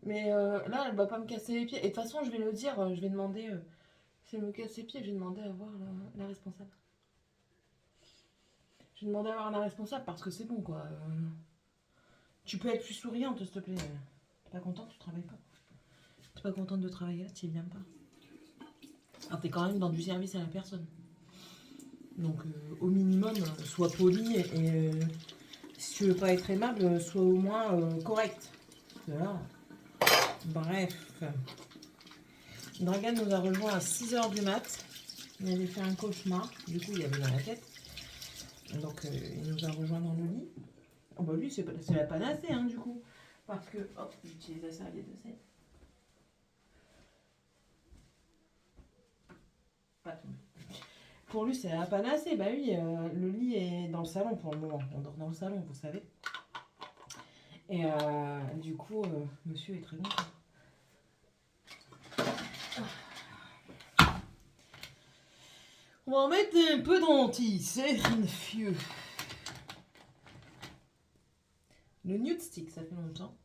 mais là elle va pas me casser les pieds. Et de toute façon, je vais le dire, je vais demander, si elle me casse les pieds, je vais demander à voir la responsable. Je vais demander à voir la responsable parce que c'est bon quoi. Tu peux être plus souriante, s'il te plaît. T'es pas contente, tu travailles pas. T'es pas contente de travailler là, tu y viens pas. Alors t'es quand même dans du service à la personne. Donc au minimum, sois poli et si tu veux pas être aimable, sois au moins correct. Voilà. Bref. Dragan nous a rejoint à 6h du mat. Il avait fait un cauchemar. Du coup, il avait dans la tête. Donc il nous a rejoint dans le lit. Oh bah lui, c'est la panacée, hein, du coup. Parce que... Hop, j'utilise la serviette de sel. Pas tombé. Pour lui, c'est la panacée. Bah oui, le lit est dans le salon pour le moment. On dort dans le salon, vous savez. Et du coup, monsieur est très content. On va en mettre un peu d'anti-cernifieux. Le nude stick, ça fait longtemps.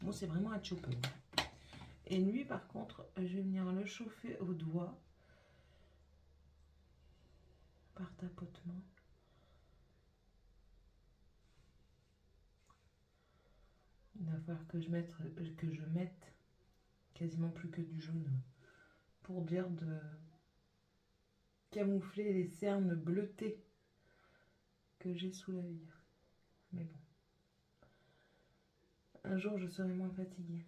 Moi, c'est vraiment un chopper. Et lui, par contre, je vais venir le chauffer au doigt. Par tapotement. Il va falloir que je mette quasiment plus que du jaune pour dire de camoufler les cernes bleutées que j'ai sous l'œil. Mais bon. Un jour, je serai moins fatiguée.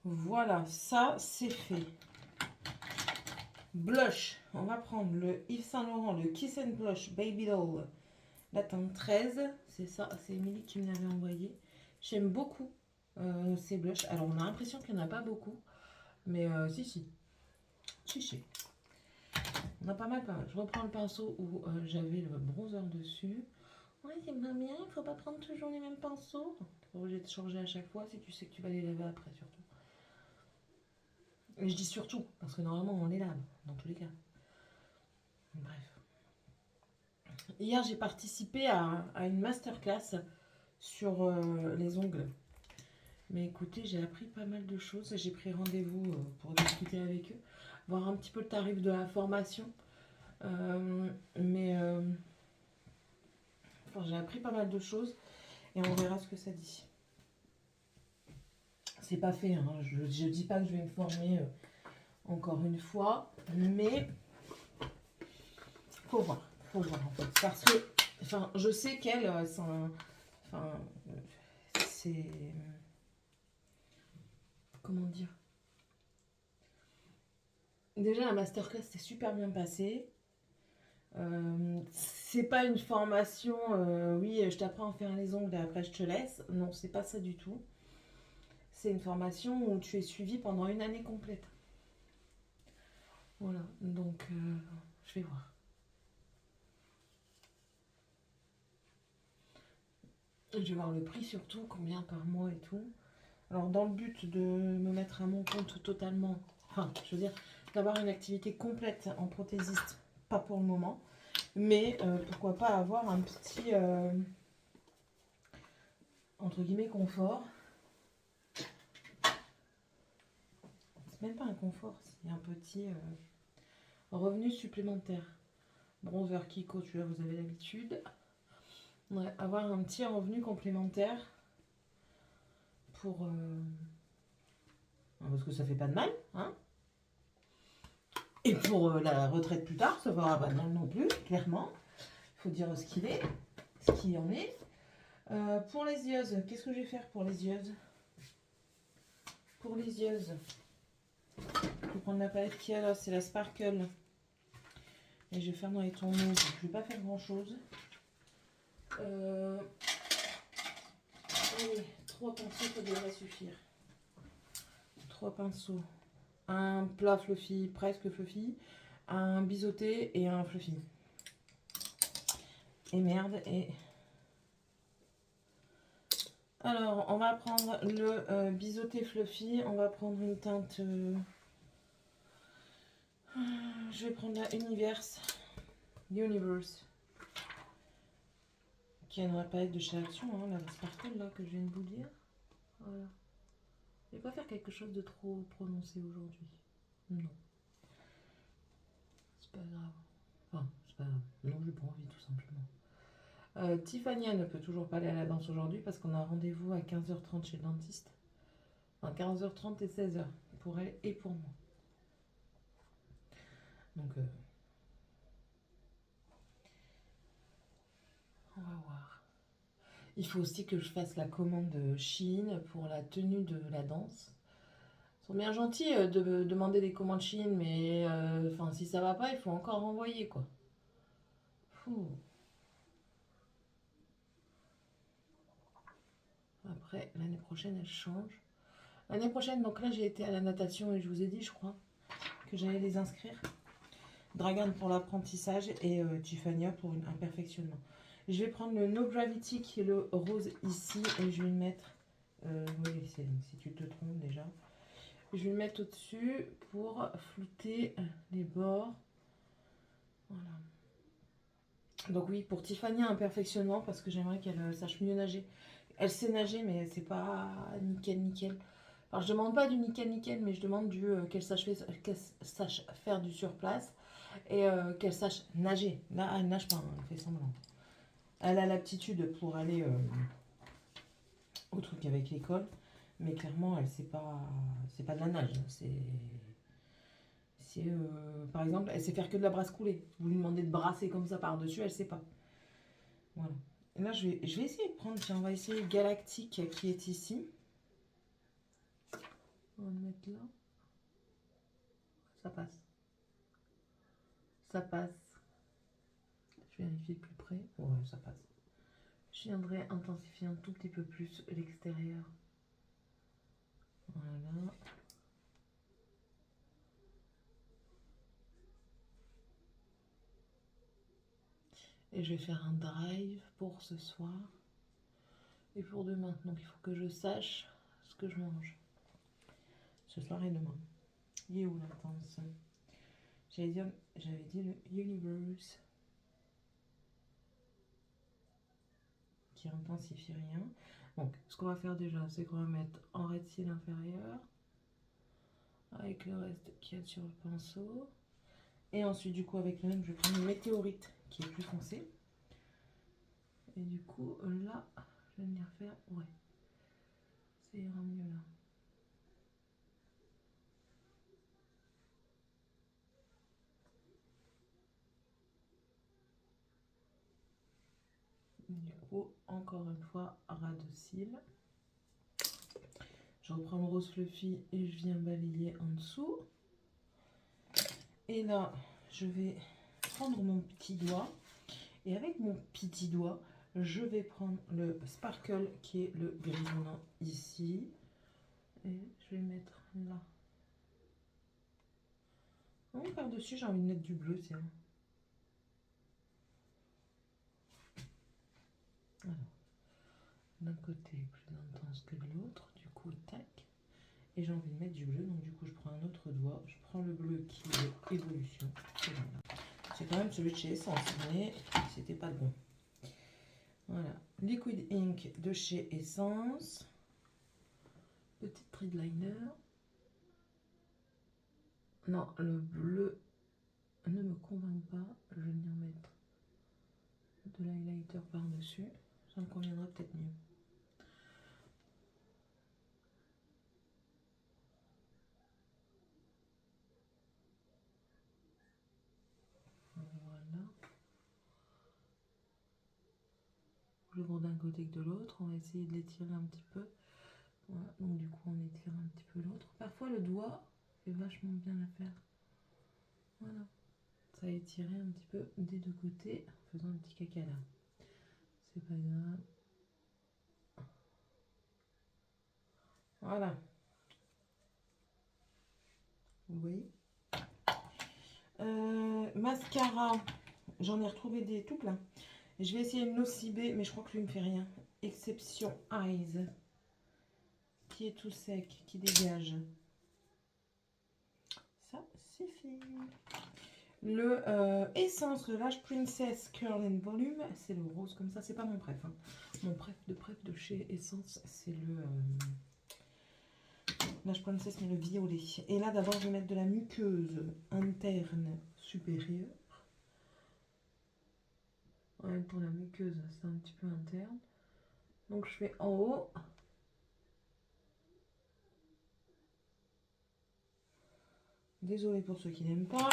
Voilà, ça, c'est fait. Blush. On va prendre le Yves Saint Laurent, le Kiss and Blush Baby Doll. La teinte 13. C'est ça, c'est Émilie qui me l'avait envoyé. J'aime beaucoup ces blushs. Alors, on a l'impression qu'il n'y en a pas beaucoup. Mais si. Si. On a pas mal. Je reprends le pinceau où j'avais le bronzer dessus. Ouais, c'est pas bien, il faut pas prendre toujours les mêmes pinceaux. T'es pas obligé de changer à chaque fois si tu sais que tu vas les laver après, surtout. Et je dis surtout, parce que normalement on les lave, dans tous les cas. Bref. Hier, j'ai participé à une masterclass sur les ongles. Mais écoutez, j'ai appris pas mal de choses. J'ai pris rendez-vous pour discuter avec eux, voir un petit peu le tarif de la formation. Enfin, j'ai appris pas mal de choses et on verra ce que ça dit. C'est pas fait, hein. Je dis pas que je vais me former encore une fois, mais faut voir. Faut voir en fait. Parce que, enfin, je sais qu'elle, enfin, c'est, comment dire. Déjà, la masterclass s'est super bien passée. C'est pas une formation, oui, je t'apprends à faire les ongles et après je te laisse. Non, c'est pas ça du tout. C'est une formation où tu es suivi pendant une année complète. Voilà, donc je vais voir. Je vais voir le prix surtout, combien par mois et tout. Alors, dans le but de me mettre à mon compte totalement, enfin, je veux dire, d'avoir une activité complète en prothésiste, pas pour le moment, mais pourquoi pas avoir un petit, entre guillemets, confort. C'est même pas un confort, c'est un petit revenu supplémentaire. Bronzer Kiko, tu vois, vous avez l'habitude. Ouais, avoir un petit revenu complémentaire pour... parce que ça fait pas de mal, hein. Et pour la retraite plus tard, ça fera pas de mal non plus, clairement. Il faut dire ce qu'il est, ce qu'il en est. Pour les yeux, qu'est-ce que je vais faire pour les yeux? Pour les yeux, je vais prendre la palette qu'il y a là, c'est la Sparkle. Et je vais faire dans les tons mauves. Je vais pas faire grand chose. Allez, 3 pinceaux, ça devrait suffire. 3 pinceaux. Un plat fluffy, presque fluffy. Un biseauté et un fluffy. Et merde, et... Alors, on va prendre le biseauté fluffy. On va prendre une teinte... je vais prendre la Universe. Qui est une palette de chez Action, hein, la Sparkle là que je viens de vous dire. Voilà. Je vais pas faire quelque chose de trop prononcé aujourd'hui. Non. C'est pas grave. Enfin, c'est pas grave. Non, j'ai pas envie tout simplement. Tiffany ne peut toujours pas aller à la danse aujourd'hui parce qu'on a un rendez-vous à 15h30 chez le dentiste. Enfin, 15h30 et 16h pour elle et pour moi. Donc, on va voir. Il faut aussi que je fasse la commande de Shein pour la tenue de la danse. Ils sont bien gentils de demander des commandes Shein, mais enfin, si ça va pas, il faut encore renvoyer quoi. Fou. Après, l'année prochaine, elle change. L'année prochaine, donc là, j'ai été à la natation et je vous ai dit, je crois, que j'allais les inscrire. Dragan pour l'apprentissage et Tiffania pour un perfectionnement. Je vais prendre le No Gravity qui est le rose ici et je vais le mettre... oui, si tu te trompes déjà. Je vais le mettre au-dessus pour flouter les bords. Voilà. Donc oui, pour Tiffania, un perfectionnement parce que j'aimerais qu'elle sache mieux nager. Elle sait nager, mais c'est pas nickel nickel. Alors je demande pas du nickel nickel, mais je demande du qu'elle sache faire du surplace et qu'elle sache nager. Là, elle nage pas, hein, elle fait semblant. Elle a l'aptitude pour aller au truc avec l'école, mais clairement, elle sait pas, c'est pas de la nage. Par exemple, elle sait faire que de la brasse coulée. Vous lui demandez de brasser comme ça par-dessus, elle sait pas. Voilà. Et là, je vais essayer de prendre, tiens, on va essayer Galactique qui est ici. On va le mettre là. Ça passe. Ça passe. Je vérifie de plus près. Ouais, ça passe. Je viendrai intensifier un tout petit peu plus l'extérieur. Voilà. Et je vais faire un drive pour ce soir et pour demain. Donc il faut que je sache ce que je mange. Ce soir et demain. Il est où l'intense? J'avais dit le Universe. Qui intensifie rien. Donc ce qu'on va faire déjà, c'est qu'on va mettre en red seal inférieur. Avec le reste qui est sur le pinceau. Et ensuite du coup avec le même, je vais prendre une météorite qui est plus foncée. Et du coup là, je vais venir faire, ouais, ça ira mieux là. Du coup, encore une fois, ras de cils. Je reprends le rose fluffy et je viens balayer en dessous. Et là, je vais prendre mon petit doigt. Et avec mon petit doigt, je vais prendre le sparkle qui est le grisonnant ici. Et je vais mettre là. Oh, par-dessus, j'ai envie de mettre du bleu, tiens. Alors, d'un côté plus intense que de l'autre, du coup, tac. Et j'ai envie de mettre du bleu, donc du coup, je prends un autre doigt. Je prends le bleu qui est évolution. C'est quand même celui de chez Essence, mais c'était pas le bon. Voilà, Liquid Ink de chez Essence. Petit thread liner. Non, le bleu ne me convainc pas. Je vais venir mettre de l'highlighter par-dessus. Ça me conviendra peut-être mieux. Voilà. J'ouvre d'un côté que de l'autre. On va essayer de l'étirer un petit peu. Voilà, donc du coup on étire un petit peu l'autre. Parfois le doigt fait vachement bien l'affaire. Voilà. Ça a étiré un petit peu des deux côtés en faisant un petit caca là. C'est pas grave. Voilà. Vous voyez. Mascara. J'en ai retrouvé des tout plein. Je vais essayer le Nocibé, mais je crois que lui me fait rien. Exception Eyes. Qui est tout sec, qui dégage. Ça suffit. Le Essence de Lash Princess Curl and Volume, c'est le rose comme ça, c'est pas mon préf. Hein. Mon préf de chez Essence, c'est le Lash Princess, mais le violet. Et là, d'abord, je vais mettre de la muqueuse interne supérieure. Ouais, pour la muqueuse, c'est un petit peu interne. Donc, je fais en haut. Désolée pour ceux qui n'aiment pas.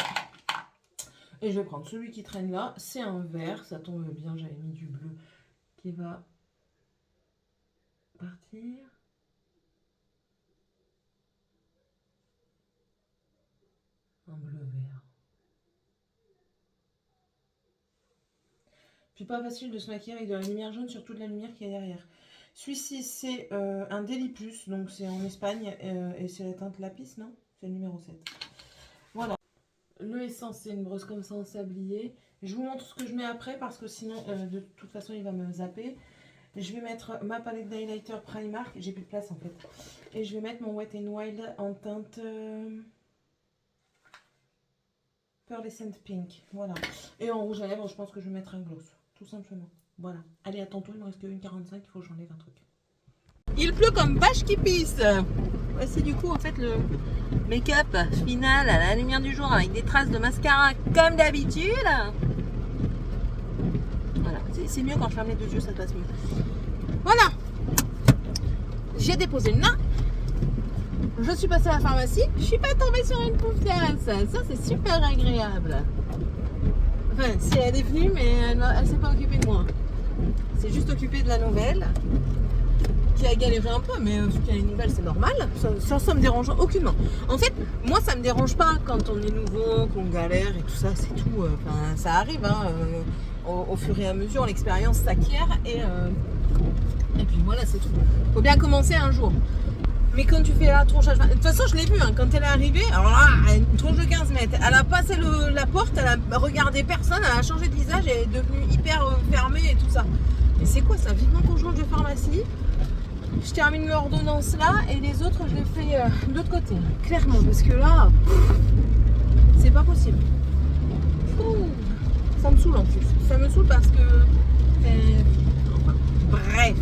Et je vais prendre celui qui traîne là. C'est un vert, ça tombe bien, j'avais mis du bleu qui va partir. Un bleu-vert. Puis pas facile de se maquiller avec de la lumière jaune sur toute la lumière qu'il y a derrière. Celui-ci, c'est un Daily Plus, donc c'est en Espagne, et c'est la teinte Lapis, non? C'est le numéro 7. Voilà. Le Essence, c'est une brosse comme ça en sablier. Je vous montre ce que je mets après, parce que sinon, de toute façon, il va me zapper. Je vais mettre ma palette d'highlighter Primark, j'ai plus de place en fait. Et je vais mettre mon Wet n Wild en teinte Pearlescent Pink, voilà. Et en rouge à lèvres, je pense que je vais mettre un gloss, tout simplement. Voilà. Allez, à tantôt, il me reste que 1,45, il faut que j'enlève un truc. Il pleut comme vache qui pisse. Voici du coup en fait le make-up final à la lumière du jour avec des traces de mascara comme d'habitude. Voilà, c'est mieux quand je ferme les deux yeux, ça passe mieux. Voilà, j'ai déposé le nain. Je suis passée à la pharmacie, je suis pas tombée sur une poufiasse. Ça c'est super agréable. Enfin, si elle est venue, mais elle s'est pas occupée de moi. C'est juste occupée de la nouvelle. Qui a galéré un peu, mais vu qu'il y a une nouvelle, c'est normal. Ça me dérange aucunement. En fait, moi, ça me dérange pas quand on est nouveau, qu'on galère et tout ça, c'est tout. Enfin, ça arrive, hein, au fur et à mesure, l'expérience s'acquiert et puis voilà, c'est tout. Faut bien commencer un jour. Mais quand tu fais la tronche à cheval, de toute façon, je l'ai vu, hein, quand elle est arrivée, alors là, une tronche de 15 mètres, elle a passé la porte, elle a regardé personne, elle a changé de visage, elle est devenue hyper fermée et tout ça. Mais c'est quoi ça? Vivement qu'on change de pharmacie. Je termine l'ordonnance là et les autres je les fais de l'autre côté, clairement, parce que là, c'est pas possible. Ça me saoule en plus. Ça me saoule parce que. Enfin, bref.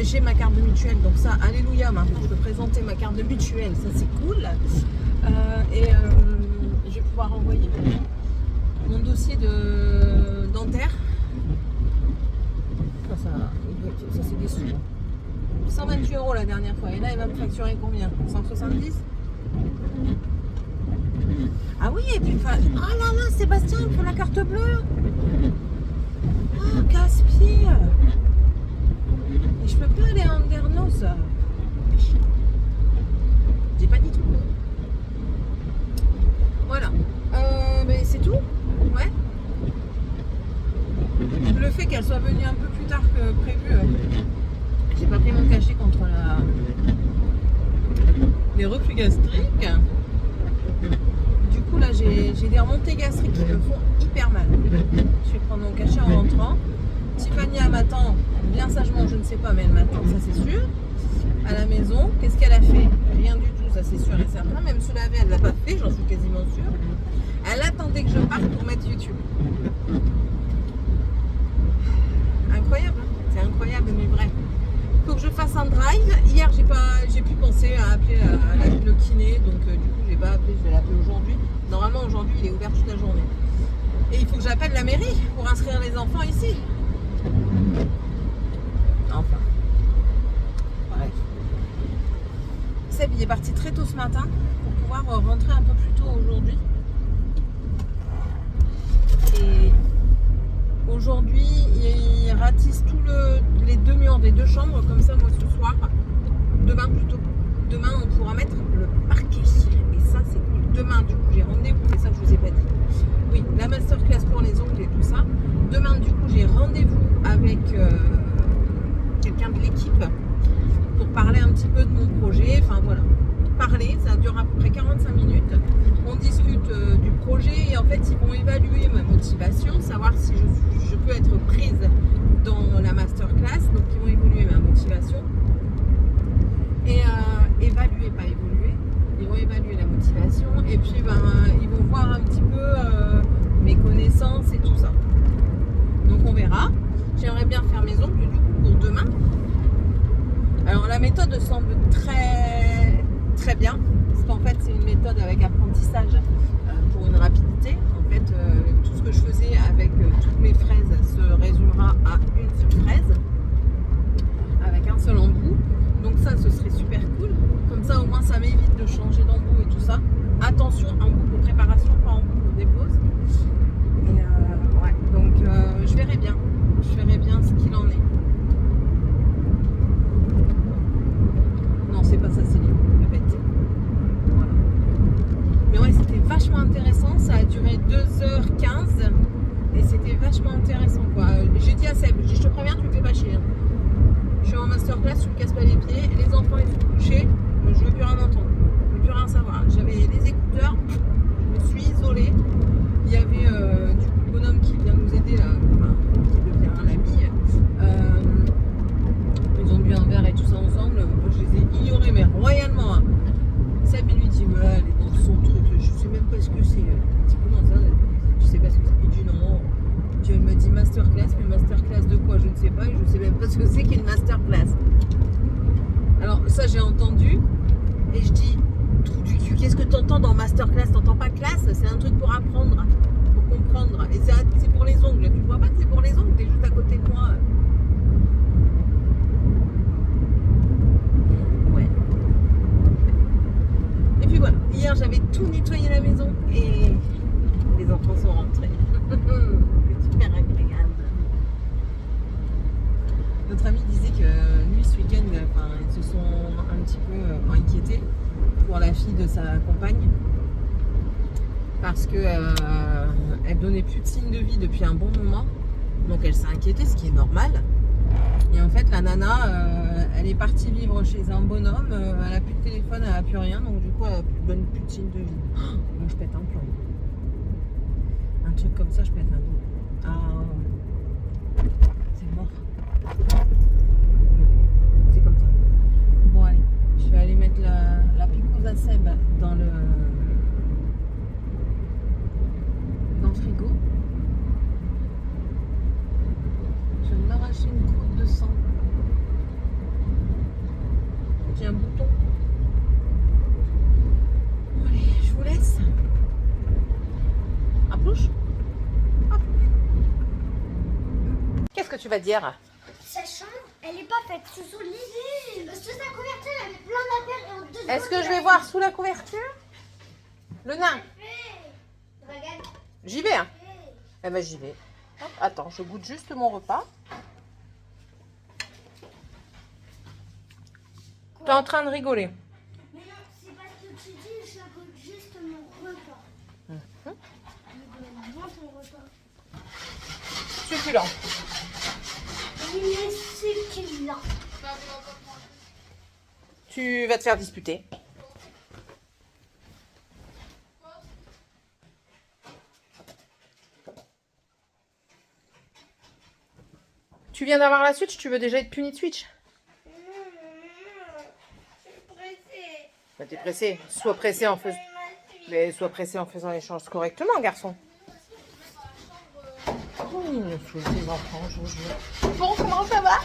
J'ai ma carte de mutuelle, donc ça, alléluia, maintenant je peux présenter ma carte de mutuelle, ça c'est cool. Je vais pouvoir envoyer mon dossier de dentaire. Ça c'est des sous. 128 € la dernière fois. Et là, il va me facturer combien? 170? Ah oui, et puis... Ah là là, Sébastien, il faut la carte bleue. Oh, casse-pied. Et je peux pas aller à Andernos. J'ai pas dit tout. Voilà. Mais c'est tout. Ouais. Le fait qu'elle soit venue un peu plus tard que prévu, j'ai pas pris mon cachet contre les reflux gastriques. Du coup là j'ai des remontées gastriques qui me font hyper mal. Je vais prendre mon cachet en rentrant. Tiffany elle m'attend, bien sagement je ne sais pas, mais elle m'attend, ça c'est sûr. À la maison, qu'est-ce qu'elle a fait? Rien du tout, ça c'est sûr et certain. Même se laver elle l'a pas fait, j'en suis quasiment sûre. Elle attendait que je parte pour mettre YouTube. Incroyable, hein, c'est incroyable mais vrai. Faut que je fasse un drive. Hier j'ai pu penser à appeler le kiné, donc du coup j'ai pas appelé, je vais l'appeler aujourd'hui. Normalement aujourd'hui il est ouvert toute la journée. Et il faut que j'appelle la mairie pour inscrire les enfants ici. Enfin. Bref. Seb il est parti très tôt ce matin pour pouvoir rentrer un peu plus tôt aujourd'hui. Et aujourd'hui, il ratisse les deux murs des deux chambres, comme ça, moi, ce soir, demain plutôt. Demain, on pourra mettre le parquet. Et ça, c'est cool. Demain, du coup, j'ai rendez-vous, c'est ça que je vous ai pas dit. Oui, la masterclass pour les ongles et tout ça. Demain, du coup, j'ai rendez-vous avec quelqu'un de l'équipe pour parler un petit peu de mon projet. Enfin, voilà. Parler, ça dure à peu près 45 minutes. On discute du projet et en fait, ils vont évaluer ma motivation, savoir si je peux être prise dans la masterclass. Donc, ils vont évaluer ma motivation et évaluer, pas évoluer. Ils vont évaluer la motivation et puis ben, ils vont voir un petit peu mes connaissances et tout ça. Donc, on verra. J'aimerais bien faire mes ongles du coup pour demain. Alors, la méthode semble très bien, parce qu'en fait c'est une méthode avec apprentissage pour une rapidité. En fait tout ce que je faisais avec toutes mes fraises se résumera à une seule fraise avec un seul embout, donc ça ce serait super cool, comme ça au moins ça m'évite de changer d'embout et tout ça. Attention, embout pour préparation, pas embout pour dépose. Et ouais, donc je verrai bien ce qu'il en est. Non, c'est pas ça, c'est lui. Voilà. Mais ouais, c'était vachement intéressant. Ça a duré 2h15 et c'était vachement intéressant quoi. J'ai dit à Seb, je te préviens, tu me fais pas chier. Hein. Je suis en masterclass, tu me casses pas les pieds. Les enfants ils sont couchés, je veux plus rien entendre, je veux plus rien savoir. J'avais les écouteurs, je me suis isolée. Il y avait du coup le bonhomme qui vient nous aider là, enfin, qui devient un ami. Ils ont bu un verre et tout ça ensemble. Moi, je les ai ignorés, mais royalement. Hein. Seb, il lui dit, voilà, elle est dans son truc, je sais même pas ce que c'est. Il dit, comment ça? Tu sais pas ce que c'est? Il dit, non. Elle me dit masterclass, mais masterclass de quoi? Je ne sais pas, et je sais même pas ce que c'est qu'une masterclass. Alors, ça, j'ai entendu, et je dis, trou du cul, qu'est-ce que tu entends dans masterclass? T'entends pas classe? C'est un truc pour apprendre, pour comprendre. Et c'est pour les ongles. Tu vois pas que c'est pour les ongles? T'es juste à côté de moi. Et puis voilà, hier j'avais tout nettoyé la maison et les enfants sont rentrés. C'est super agréable. Notre ami disait que lui ce week-end, enfin, ils se sont un petit peu inquiétés pour la fille de sa compagne parce que elle donnait plus de signes de vie depuis un bon moment. Donc elle s'est inquiétée, ce qui est normal. Et en fait, la nana, elle est partie vivre chez un bonhomme, elle a plus de téléphone, elle a plus rien, donc du coup, elle donne plus de signe de vie. Moi, je pète un plomb. Un truc comme ça, je pète un plomb. Ah, c'est mort. C'est comme ça. Bon, allez, je vais aller mettre la picouse à Seb dans le frigo. Je vais m'arracher une croûte de sang. J'ai un bouton. Allez, je vous laisse. Approche. Qu'est-ce que tu vas dire? Sa chambre, elle n'est pas faite sous l'idée. Sous sa couverture, elle avait plein d'affaires. Est-ce que je vais voir sous la couverture? Le nain. J'y vais, hein. Eh ben, j'y vais. Hop, attends, je goûte juste mon repas. T'es en train de rigoler. Mais non, c'est parce que tu dis je goûte juste mon repas. Je goûte bien ton repas. Succulent. Il est succulent. Tu vas te faire disputer. Tu viens d'avoir la Switch, tu veux déjà être puni de Switch? Je suis pressée. Bah, t'es pressé. Sois pressé en faisant... Mais sois pressé en faisant les choses correctement, garçon. Oh, il me saoule, ces enfants, je vous jure. Bon, comment ça va?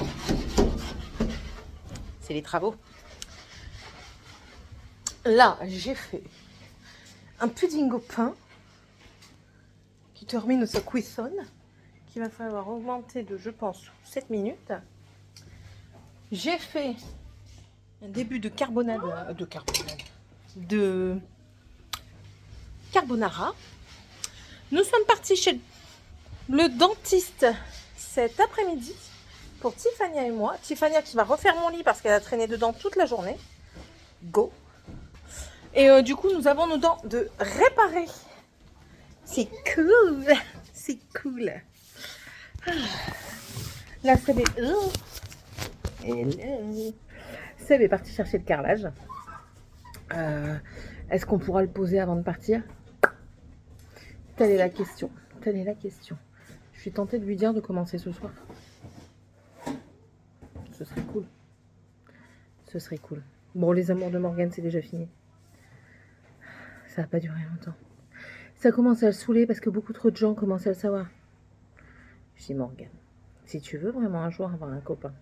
C'est les travaux. Là, j'ai fait un pudding au pain qui termine sa cuisson, qu'il va falloir augmenter de, je pense, 7 minutes. J'ai fait un début de carbonara. Nous sommes partis chez le dentiste cet après-midi pour Tiffania et moi. Tiffania qui va refaire mon lit parce qu'elle a traîné dedans toute la journée. Go! Et du coup, nous avons nos dents de réparer. C'est cool! C'est cool! Là, Seb est... Seb est parti chercher le carrelage. Est-ce qu'on pourra le poser avant de partir? Telle est la question. Telle est la question. Je suis tentée de lui dire de commencer ce soir. Ce serait cool. Ce serait cool. Bon, les amours de Morgane, c'est déjà fini. Ça va pas durer longtemps. Ça commence à le saouler parce que beaucoup trop de gens commencent à le savoir. Je dis Morgane, si tu veux vraiment un jour avoir un copain,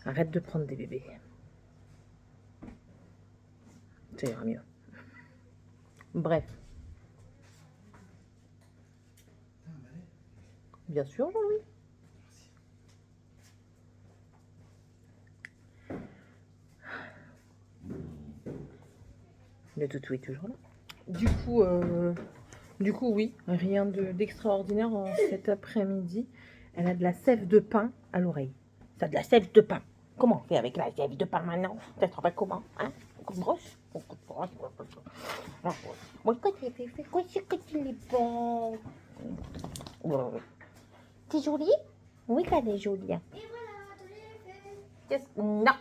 arrête de prendre des bébés. Ça ira mieux. Bref. Bien sûr, Jean-Louis. Le toutou est toujours là. Du coup, oui, rien d'extraordinaire en cet après-midi. Elle a de la sève de pain à l'oreille. Ça a de la sève de pain. Comment on fait avec la sève de pain maintenant? Ça se rappelle comment, hein? On coupe brosse? On coupe brosse. Moi, quand tu fais, quoi c'est que tu es bon? T'es jolie? Oui, qu'elle est jolie. Et voilà, je l'ai fait. Non.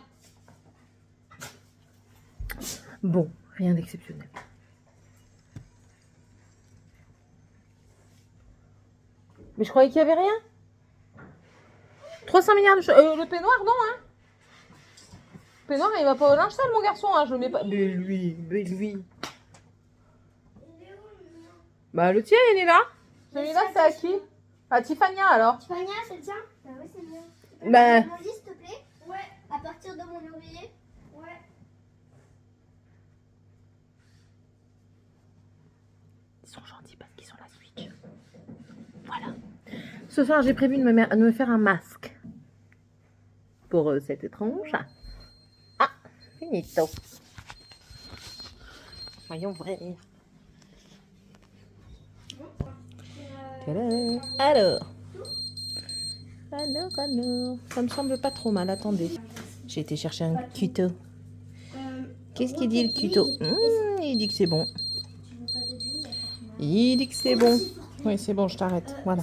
Bon, rien d'exceptionnel. Mais je croyais qu'il n'y avait rien. 300 milliards de choses. Le peignoir, non, hein. Le peignoir, il va pas au linge sale, mon garçon, hein. Je le mets pas. Mais lui. Il est où le mien? Bah, le tien, il est là. Celui-là, c'est à qui? À Tiffania, alors. Tiffania, c'est le tien? Ah oui, c'est le mien. Bah. Mon lit, s'il te plaît? Ouais. À partir de mon oreiller? Ouais. Ils sont gentils parce qu'ils sont la Switch. Voilà. Ce soir, j'ai prévu de me faire un masque. Pour cette étrange. Ah, finito. Voyons vrai. Alors. Ça me semble pas trop mal. Attendez. J'ai été chercher un cuto. Qu'est-ce qu'il dit le cuto? Il dit que c'est bon. Il dit que c'est bon. Oui, c'est bon, je t'arrête. Voilà.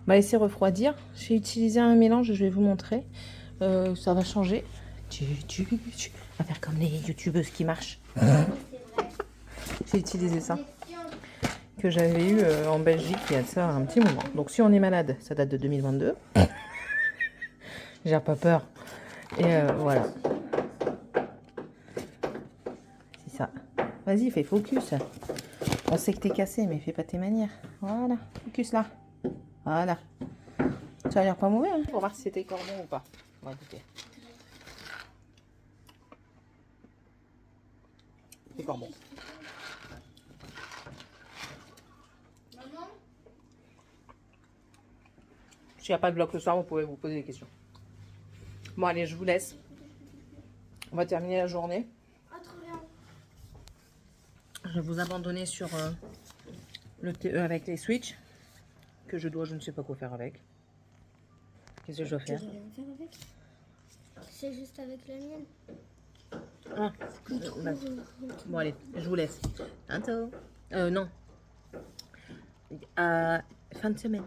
On va laisser refroidir. J'ai utilisé un mélange, je vais vous montrer. Ça va changer. On va faire comme les youtubeuses qui marchent. J'ai utilisé ça. Que j'avais eu en Belgique il y a de ça un petit moment. Donc si on est malade, ça date de 2022. J'ai pas peur. Et voilà. C'est ça. Vas-y, fais focus. On sait que t'es cassé, mais fais pas tes manières. Voilà, focus là. Voilà. Ça a l'air pas mauvais, hein. Pour voir si c'était cordon ou pas. On va goûter. C'est cordon. S'il n'y a pas de bloc le soir, vous pouvez vous poser des questions. Bon, allez, je vous laisse. On va terminer la journée. Ah, trop bien. Je vais vous abandonner sur Le avec les Switch. Que je dois, je ne sais pas quoi faire avec. Qu'est-ce que je dois Tu faire? veux rien faire avec? C'est juste avec la mienne. Ah, bah, bon allez, je vous laisse. Bientôt. Non. Fin de semaine.